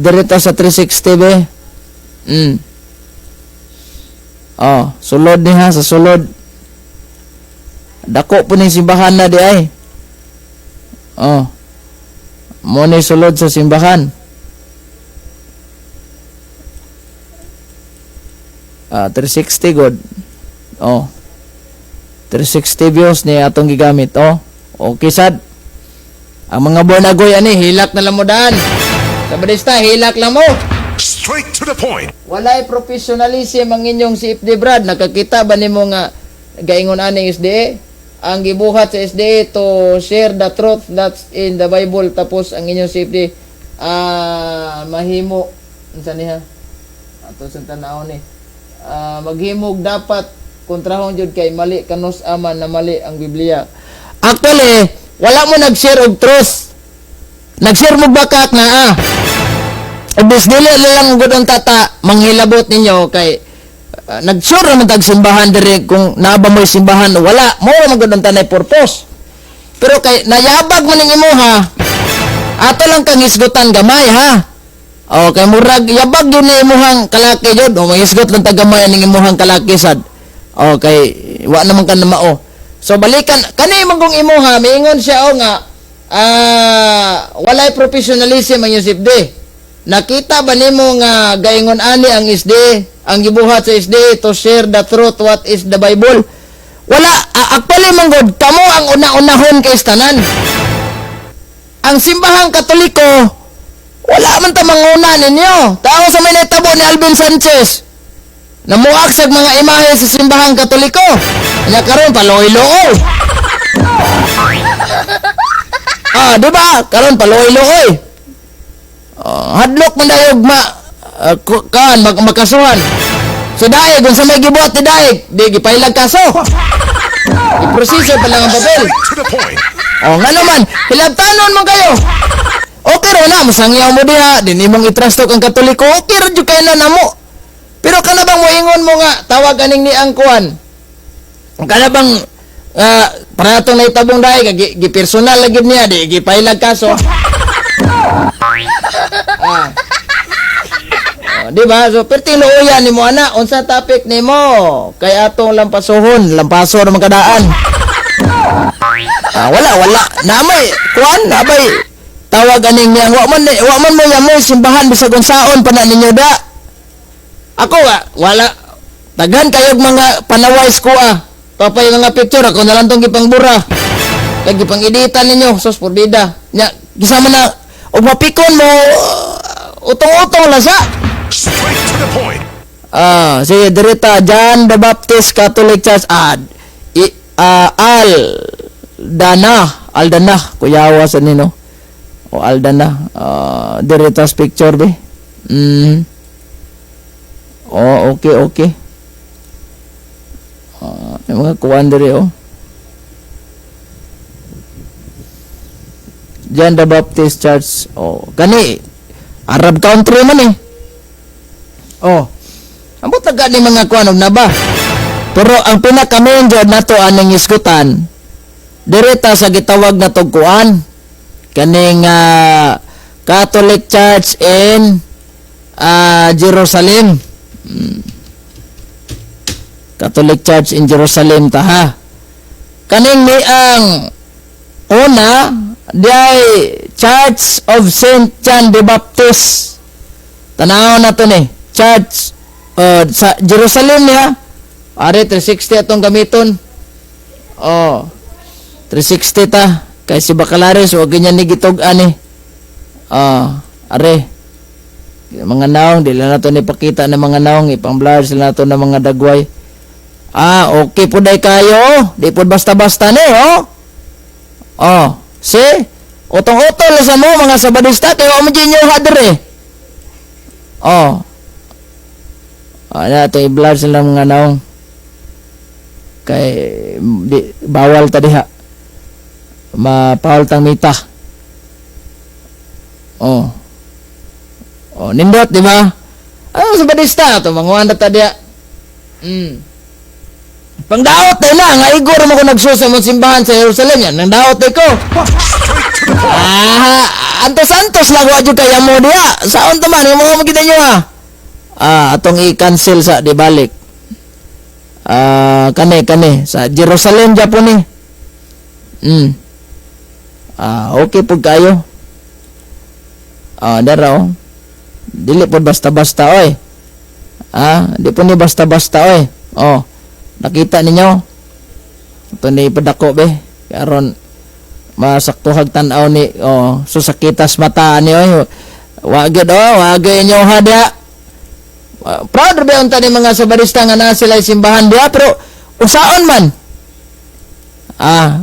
direta sa 360 be sulod ni ha sa sulod dako po ning simbahan na di ay mo ni sulod sa simbahan 360 god 360 views ni atong gigamit okay sad ang mga bonagoy ani hilak na lang mo daan sa badista hilak lang mo Straight to the point. walay professionalism ang inyong si FD Brad nakakita ba nimo nga gaingon aning SDA ang gibuhat sa SDA to share the truth that's in the Bible tapos ang inyong si FD mahimo unsa niya ato sa tanaw ni maghimog dapat kontrahon jud kay mali kanus aman na mali ang Biblia. Actually, wala mo nag-share og truth. Nag-share mo bakak na Ibis dili lang gud ang tata manghilabot ninyo kay nag-sure man tag simbahan dire kung naaba mo simbahan wala mo man gud ang tanay purpose. Pero kay nayabag man ning imuha. Ato lang kang isgutan gamay ha. Kay murag yabag yun ni imuhang kalaki jud mangisgot lang tag gamay ning imuhang kalaki sad. Okay, wa naman ka na mao. So balikan kani man kung imuha miingon siya nga walay professionalism ang Yusip D. Nakita ba nimo nga gaingon ani ang SD, ang gibuhat sa SD to share the truth what is the Bible? Wala actually man god kamo ang una-unahon kay tanan. Ang simbahang Katoliko wala man ta manguna ninyo. Tao sa may natabo ni Alvin Sanchez. namuak sa mga imahe sa simbahang Katoliko. Nya karon paloy-looy. Di ba? Karon paloy-looy. Hadlok man dayog makasuhan. Si Daig, kung sa may gibuhat ni Daig, di gipailag kaso. Iproseso pa lang ang papel. Straight to the point. Nga naman, hilabtanon mo kayo. Okay ro na, masangyaw mo diha, din imong itrastok ang Katoliko, okay ro jud kay na namo. Pero kana bang moingon mo nga tawag aning ni angkuan? Kana bang para atong naitabong Daig, gi-personal lagi niya, di gipailag kaso. Di ba? So, pertinuuyan ni mo, ana. Unsa topic ni mo? Kay atong lampasohon. Lampaso naman kadaan. Wala. Namay. Kuan, nabay. Tawag aning niya. Wa man mo yan mo. Simbahan bisag unsaon pa na ninyo da. Ako wala. Daghan kayog mga panaways ko Papay nga picture. Ako na lang tong gipangbura. Kaya gipang editan ninyo. Sos porbida. Nya, gisama na. O mapikon mo. Utong-utong lang sa. Straight to the point. Sige, dirita, John the Baptist Catholic Church, Aldana, kuyawa sa nino, o Aldana, dirita picture be, okay, yung mga kuwan diri, John the Baptist Church, gani, Arab country man ambot taga ni mga kuanog na ba? Pero ang pinaka-main jud nato aning isgutan direta sa gitawag na tugkuan kaning Catholic Church in Jerusalem. Catholic Church in Jerusalem taha. Kaning ni ang una diay Church of Saint John the Baptist. Tanaw na to ni Church sa Jerusalem niya. Ari 360 atong gamiton. 360 ta kay si Bacalares o ganyan ni gitug-an ni. Ari mga naong dili na to ni pakita ng mga naong ipang-blur sila nato ng mga dagway. Okay po day kayo. Di po basta-basta ni si utong-utol sa mo mga sabadista kay wa mo ginyo hadre. Ito i-blur sila mga naong kay bawal ta diha mapahol tang mita. Nindot di ba? Sa badista to manguan ta diha. Pangdaot na nga igor mo ko nagsusa mo simbahan sa Jerusalem yan. Nang daot ko. Antos lang wa jud kaya mo diha. Saon to man mo makita nyo atong i-cancel sa di balik. Kani sa Jerusalem Japon ni. Okay pud kayo. Dara dili pud basta-basta oy. Di pud ni basta-basta oy. Nakita ninyo? Ito ni padako be. Karon masaktuhag tan-aw ni susakitas mata ni oy. Wagid inyo hada. Proud ba unta ni mga sabadista nga na sila simbahan dia pero usaon man.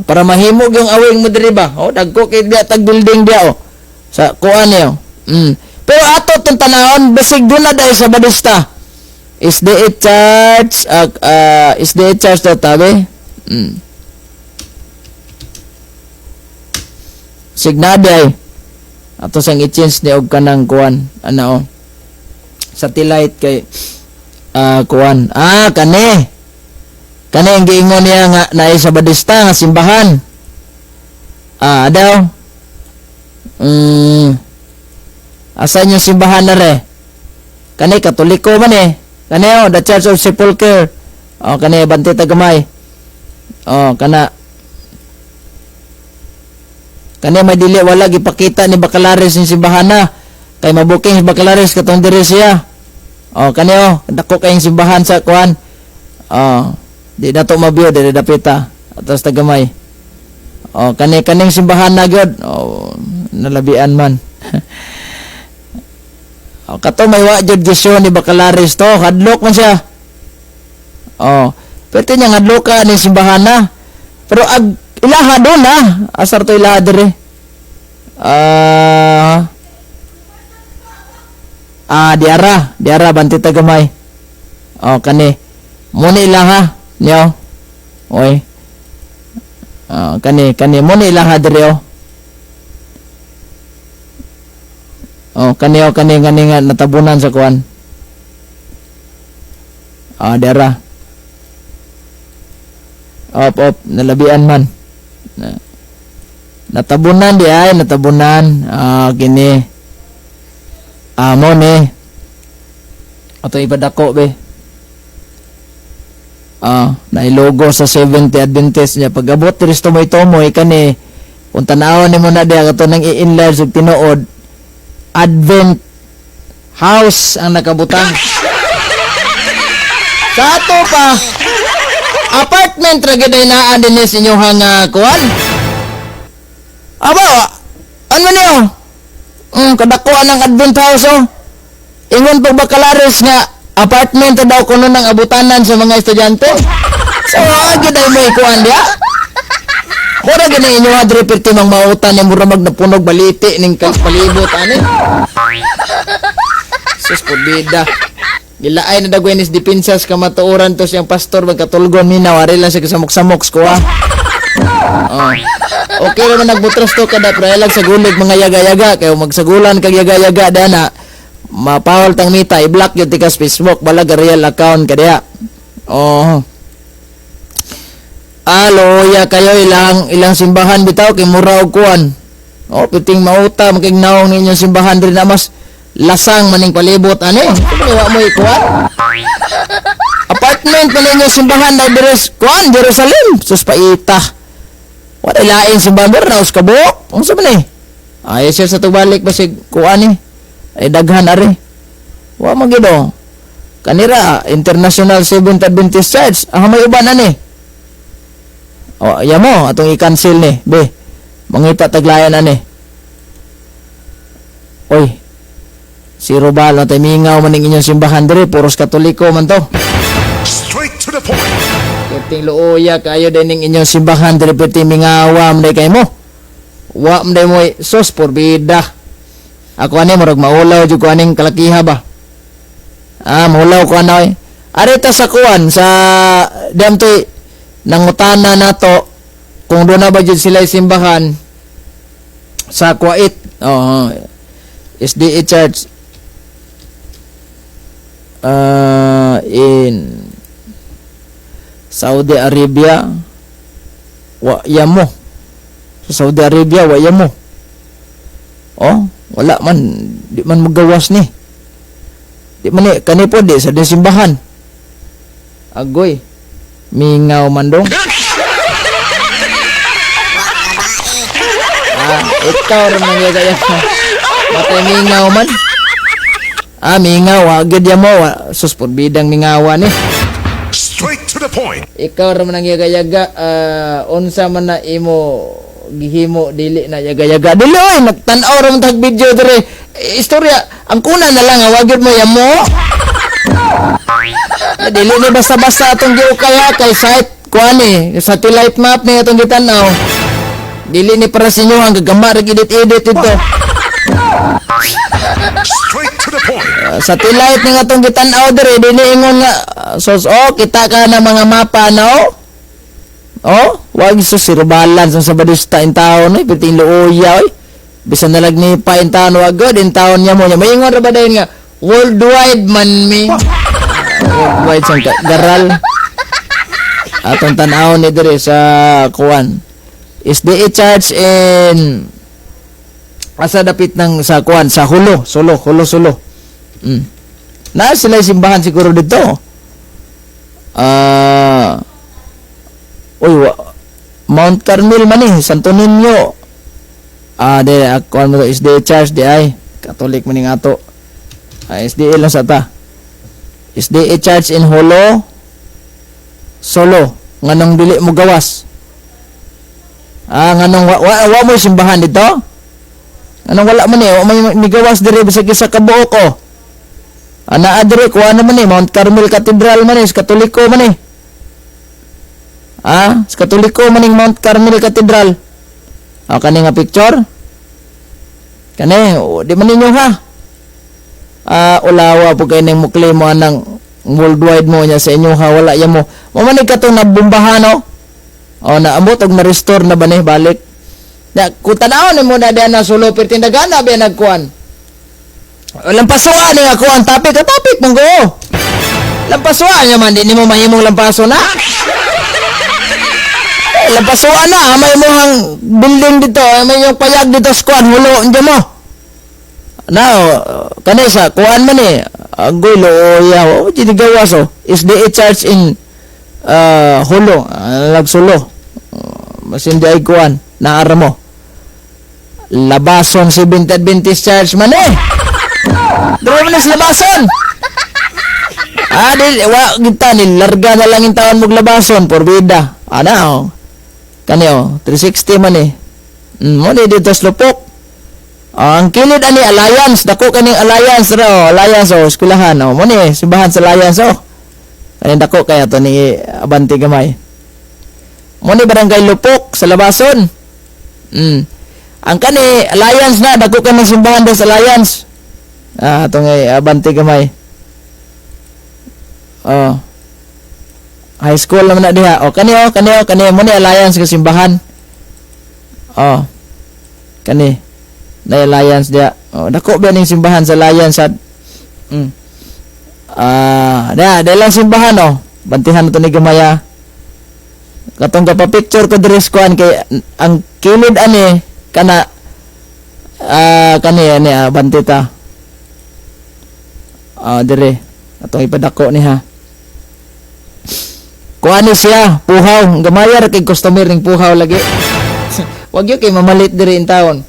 Para mahimog yung awing mo diri ba? Dagko kay dia tag building dia sa kuan niyo. Pero ato tong tanahon basig dula dai sa sabadista. SDA Church daw tabi. Signade ay ato sang i-change ni og kanang kuan satellite kay kuan kani ang giingon niya nga naay sa badista nga simbahan daw asan yung simbahan na re kani Katoliko man kani the Church of Sepulchre kani bante tagamay kani may dili wala gipakita ni Bacalares ni simbahan na kay mabuking si Bacalares katong diri siya kani dako kay simbahan sa kuan di dato mabiyo diri dapita atas tagamay kaning simbahan na gyud nalabian man kato may wa jud gisyon ni Bacalares to hadlok man siya Oh, pwede niya ngadlo ka ni simbahan na. Pero ilaha doon na. Asar to ilaha dire. Diara banti tagamay. Oh, kani. Muna ilaha niyo. Oy. Kani muna ilaha dire oh. Oh, kani nga natabunan sa kuan. Diara. Op, nalabian man. Natabunan di ay, natabunan. Gini. Mo ni. Ato ipadako be. Nailogo sa 70 Adventist niya. Pag abot Kristo mo ito mo, kani, kung tanawon ni mo na di, ato nang i-enlarge og tinuod, Advent House ang nakabutang. Sa ato pa, apartment ra gid na din sa inyo hang kuan. Aba, ano niyo? Kadakuan ng Advent House oh. Ingon pag bakalares nga apartment daw kuno ng abutanan sa mga estudyante. So, agad ay may kuan dia. Mura gani inyo adre perti mang mautan ni mura magnapunog baliti ning palibot ani. Sus podida. Gilaay na dagway nis dipensas ka matuoran to siyang pastor magkatulgon minaw ari lang sa kasamok-samok ko ah. Okay naman nagbutras to kada prayalag sa gulig mga yaga-yaga kayo magsagulan kag yaga-yaga dana mapawal tang mita i-block yung tikas Facebook balag real account kadiya. Loya kayo ilang simbahan bitaw kay mura og kuan. Piting mauta magignaong ninyong simbahan diri na mas lasang maning palibot ani. Wa mo ikuan. Apartment pa ninyong simbahan daw diri kuan Jerusalem. Sus paita. Wala lain simbahan na uskabok. Unsa man ni? Ay siya sa tubalik basig kuan ni. Ay daghan ari. Wa magido. Kanira International Seventh Adventist Church. May uban ani. Mo atong i-cancel ni be mangita taglayan ani. Oy si Robal na mingaw maning inyong simbahan diri puros katoliko man to. Straight to the point. Kating looya kayo dining inyong simbahan diri pati mingawam day kay mo. Wa mday mo sos porbida. Ako ani murag maulaw jud ko aning kalakiha ba. Maulaw ko anoy. Arita sa kuan sa damtoy nangutana nato kung doon na ba dyan sila simbahan sa Kuwait SDA Church in Saudi Arabia wayamo sa Saudi Arabia wayamo wala man di man magawas ni di man ni kani po di sa simbahan agoy mingaw mandong. Ikaw rin nangyayaya. Matay mingaw man. Mingaw. Agad yan mo. Sus, bidang mingawan eh. Straight to the point. Ikaw rin nangyayaya. Unsa man na imo gihimo dili na yaga-yaga. Dili oy, nagtanaw rin tag video dire. Istorya, ang kuna na lang, wagid mo yan mo. Dili ni basta-basta atong giukaya kay site kuan ni satellite map ni atong gitanaw. Dili ni para sa inyo ang gagamar edit-edit ito. Straight to the point. Satellite ni atong gitanaw dire dili ingon nga kita ka na mga mapa no. Wag so sirbalan sa sabadista in taon ni piting luoya oy. Bisan nalag ni pa in taon wag god in taon nya mo nya maingon ra ba dayon nga worldwide man mi. Worldwide sang garal. Atong tan-aw ni dire sa kuan. SDA Church in asa dapit ng sa kuan sa Hulo. Na sila simbahan siguro dito. Mount Carmel man eh, Santo Niño. De kuan mo to SDA Church di ay Catholic man nga ato. SDA lang sa ta. SDA Church in Hulo, Solo. Nganong dili mo gawas. Nganong wa mo simbahan dito? Anong wala man eh, may gawas dire bisag sa kabuok ko. Ana adre kuha naman eh, Mount Carmel Cathedral man eh, sa Katoliko man eh. Sa Katoliko man eh, Mount Carmel Cathedral. Kani nga picture? Kani, di man ninyo ha? Ulawa po kayo ng mukli mo anang worldwide mo niya sa inyo ha, wala yan mo. Mamanig ka itong nabumbahan no? Naamot og na-restore na ba ni balik? Kung tanawin mo na diyan na sulo, pertindagan na ba nagkuhan? Lampasuan nga ko ang topic mong go. Lampasuan naman, di mo mahimong lampaso na. Lampasuan na, may mo hang building dito, may yung payag dito sa kuhan, hulo, hindi mo. Kanisa, kuhan man eh, gulo o yaw, gawas o, is the church in hulo, nagsulo. Mas hindi ay kuhan, naara mo. Labason, Seventh Adventist Church man eh. Doon mo na sa labason. Kita ni larga na lang yung taon mong labason, porbida. Kani 360 man eh. Muna dito sa lupok. Ang kilid ani Alliance, dako kaning Alliance Alliance eskwelahan. Muna simbahan sa Alliance Kani dako kaya to ni Abante Gamay. Muna barangay Lupok sa labason. Ang kani Alliance na dako kaning simbahan sa Alliance. Itong Abante Gamay. High school naman na diha. Kani mo ni Alliance ka simbahan. Kani na Alliance diha. Dako ba ning simbahan sa Alliance sad? Lang simbahan Bantihan to ni Gamaya. Katong ka pa picture ko diri sa kuan kay ang kilid ani kana kani bantita. Dire atong ipadako ni ha. Kuha ni siya puhaw, Gamaya ra kay customer ning puhaw lagi. Wag yo kay mamalit diri in taon.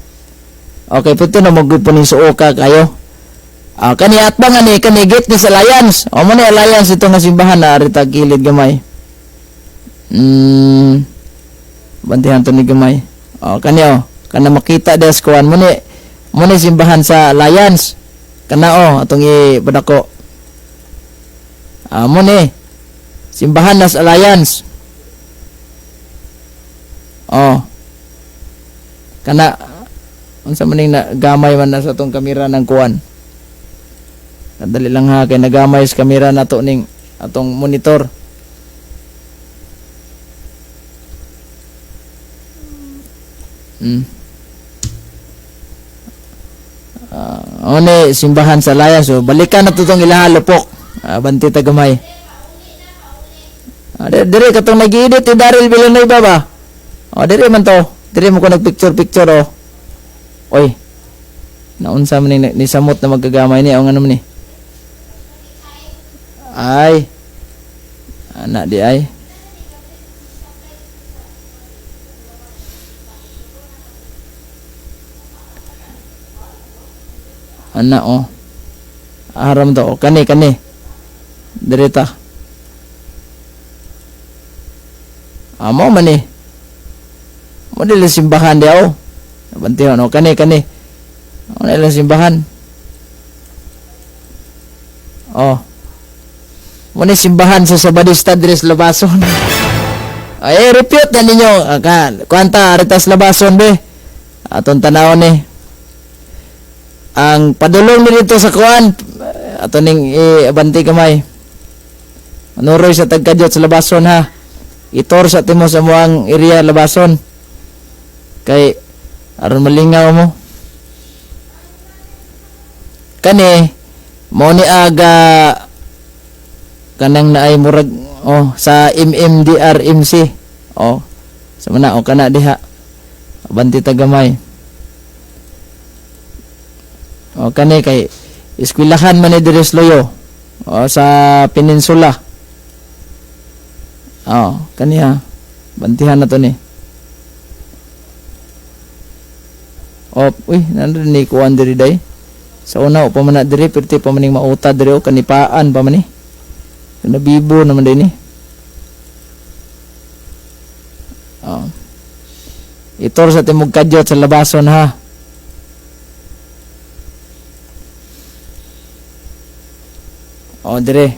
Okay, puto na magpunin suoka kayo. Kani atbang ani kani gate ni sa Alliance. Mo ni Alliance ito nga simbahan na ari tag kilid Gamay. Bantihan to ni Gamay. Kani kana makita des kuan mo ni simbahan sa Alliance. Kana atong ipadako. Mo ni simbahan nas Alliance. Kana unsa man ning gamay man na sa atong kamera ng kuan. Kadali lang ha kay nagamay sa kamera nato ning atong monitor. Ni simbahan sa Alliance. Balikan na to tong ilaha Lupok. Banti ta Gamay. Dire katong nag-edit ti Daryl Villanueva ba? Dire man to. Dire mo ko nagpicture Oy. Naunsa man ni samot na magagamay ni ang ano man ni. Ay. Anak di ay. Anak Aram to. Kani. Direta. Amo man ni. Mo dili simbahan dia Bantihan kani. Ano lang simbahan? Mo ni simbahan sa Sabadista Dres Labason. Repeat na ninyo. Kwanta aritas Labason be. Atong tanawon ni. Ang padulong ni dito sa kuan ato ning Abante Gamay. Manuroy sa tagkadyot sa Labason ha. Itor sa timo sa muang area Labason. Kay aron malingaw mo. Kani mo ni aga kanang naay murag sa MMDRMC. Sa mana kana diha. Abante ta Gamay. Kani kay eskwelahan man ni diri sa Loyo sa Peninsula. Kani ha. Bantihan na to ni. Nandun ni kuwan diri day. Sa una pa man na diri perti pa maning mauta diri kanipaan pa man ni. Nabibo naman din ni. Itor sa timog kadyot sa Labason ha. O dire.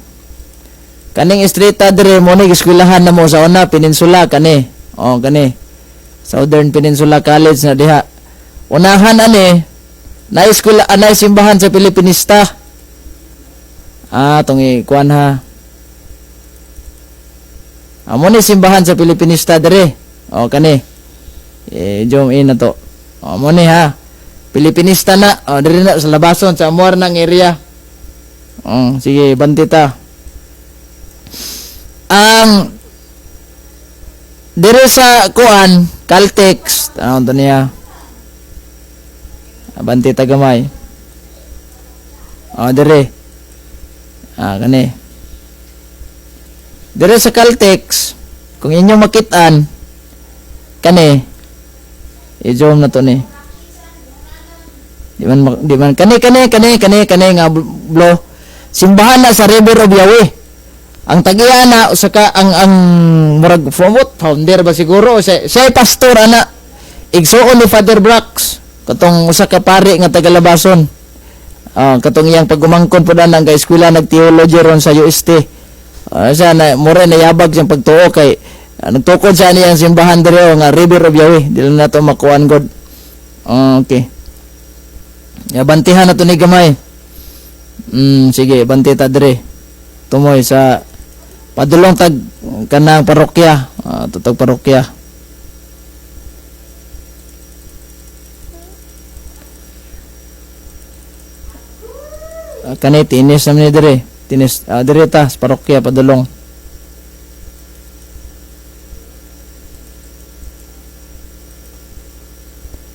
Kaning istrita dire mo ni eskwelahan na mo sa una Peninsula kani. O kani. Southern Peninsula College na diha. Unahan ani na eskwela anay simbahan sa Pilipinista. Tong ikuan ha. Amo ni simbahan sa Pilipinista dire. O kani. Jom in na to. Amo ni ha. Pilipinista na. O dire na sa labason sa amuar ng area. Sige, bantita. Ang dire sa kuan, Caltex, to niya. Bantita gamay. Dire. Kani. Dire sa Caltex, kung inyong makitaan, kani, i-zoom na to ni. Di man, kani nga blo. Simbahan na sa River of Yahweh. Ang tagiya na, saka ang murag founder ba siguro, siya pastor, ana. Igsuon ni Father Brax, katong usa ka pari nga tagalabason. Katong iyang pagumangkon po na nga eskwela nag-theology ron sa UST. Siya na mura na yabag siyang pagtuo kay nagtukod siya niyang simbahan diri nga River of Yahweh. Dili na to makuan god. Okay. Bantihan na to ni gamay. Sige, bantita diri. Tumoy sa padulong tag kanang parokya. Tutog parokya. Kani tinis naman ni dire. Tinis dire ta sa parokya padulong.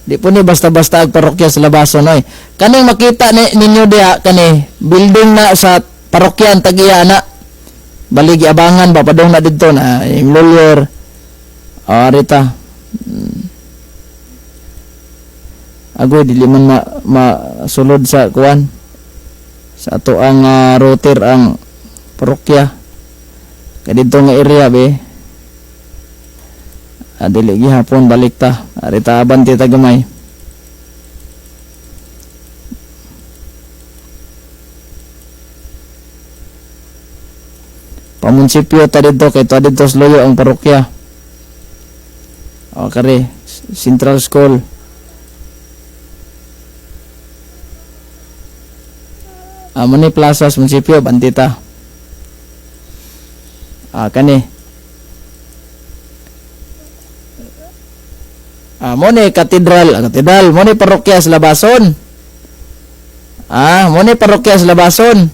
Di po ni basta-basta ag parokya sa labason oy. Kaning makita ninyo diha kani building na sa parokya ang tagiya na. Baligi abangan ba padong na didto na yung lawyer. Rita. Agoy dili man masulod sa kuan. Sa ato ang router ang parokya. Kadito nga area be. Dili gihapon balik ta. Rita abanti ta gamay. Pamunsipyo ta dito kay ta dito sa loyo ang parokya. Kare Central School. Mani plaza sa munisipyo bantita. Kani. Moni katedral, moni parokya sa labason. Moni parokya sa labason.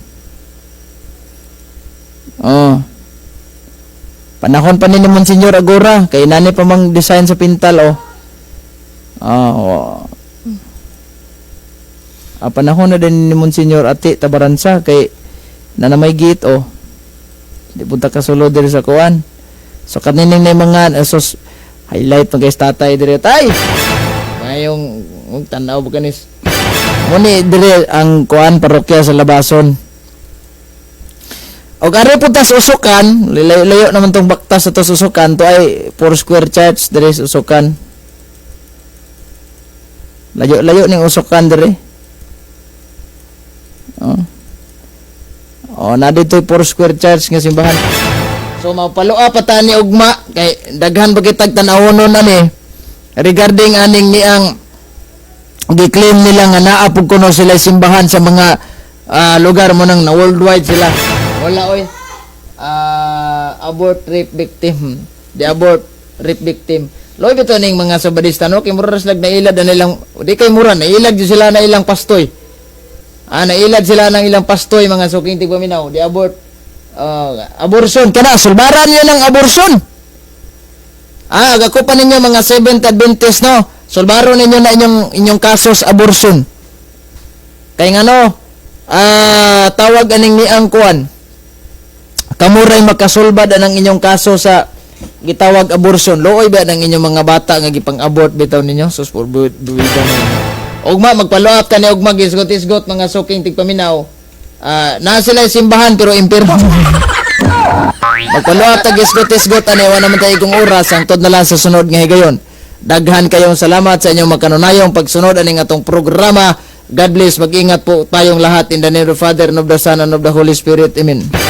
Panahon pa ni Monsignor Agora kay nani pa mang design sa pintal panahon na din ni Monsignor Ati Tabaransa kay nanamay gate di punta kasulod diri sa kuan. So kanining na mga highlight pag tatay dire tay. Ngayong tanaw ba kanis. Muni dire ang kuan parokya sa labason. Og ari punta sa usukan, layo naman tong baktas sa usukan to ay Foursquare Church dire sa usukan. Layo ning usukan dire. Na dito Foursquare Church nga simbahan. So mapalua pa ta ni ugma kay daghan ba kitag tan-awonon ani regarding aning ni ang gi-claim nila nga naa pug kuno sila simbahan sa mga lugar mo nang na worldwide sila. Wala oy. Abort rape victim. The abort rape victim. Loy bito ning mga sabadista no kay mura lag nailad na nilang di kay mura nailad sila na ilang pastoy. Nailad sila ng ilang pastoy mga suking tigpaminaw. The abort abortion kana sulbaran niyo ng abortion. Agako pa ninyo mga Seventh Adventist no. Sulbaron ninyo na inyong kaso sa abortion. Kay ngano tawag aning ni ang kuan. Kamuray makasulbad ang inyong kaso sa gitawag abortion. Looy ba ng inyong mga bata nga gipang-abort bitaw ninyo? Sus for buwigan ninyo. Ugma magpalo-up ka ni ugma gisgot-isgot mga suking tigpaminaw. Na sila simbahan pero impirno. Magpalo-up ta gisgot-isgot ani wa naman tayo kung oras ang tod na lang sa sunod nga higayon. Daghan kayong salamat sa inyong makanunayong pagsunod aning atong programa God bless. Mag-ingat po tayong lahat in the name of the Father, and of the Son, and of the Holy Spirit. Amen.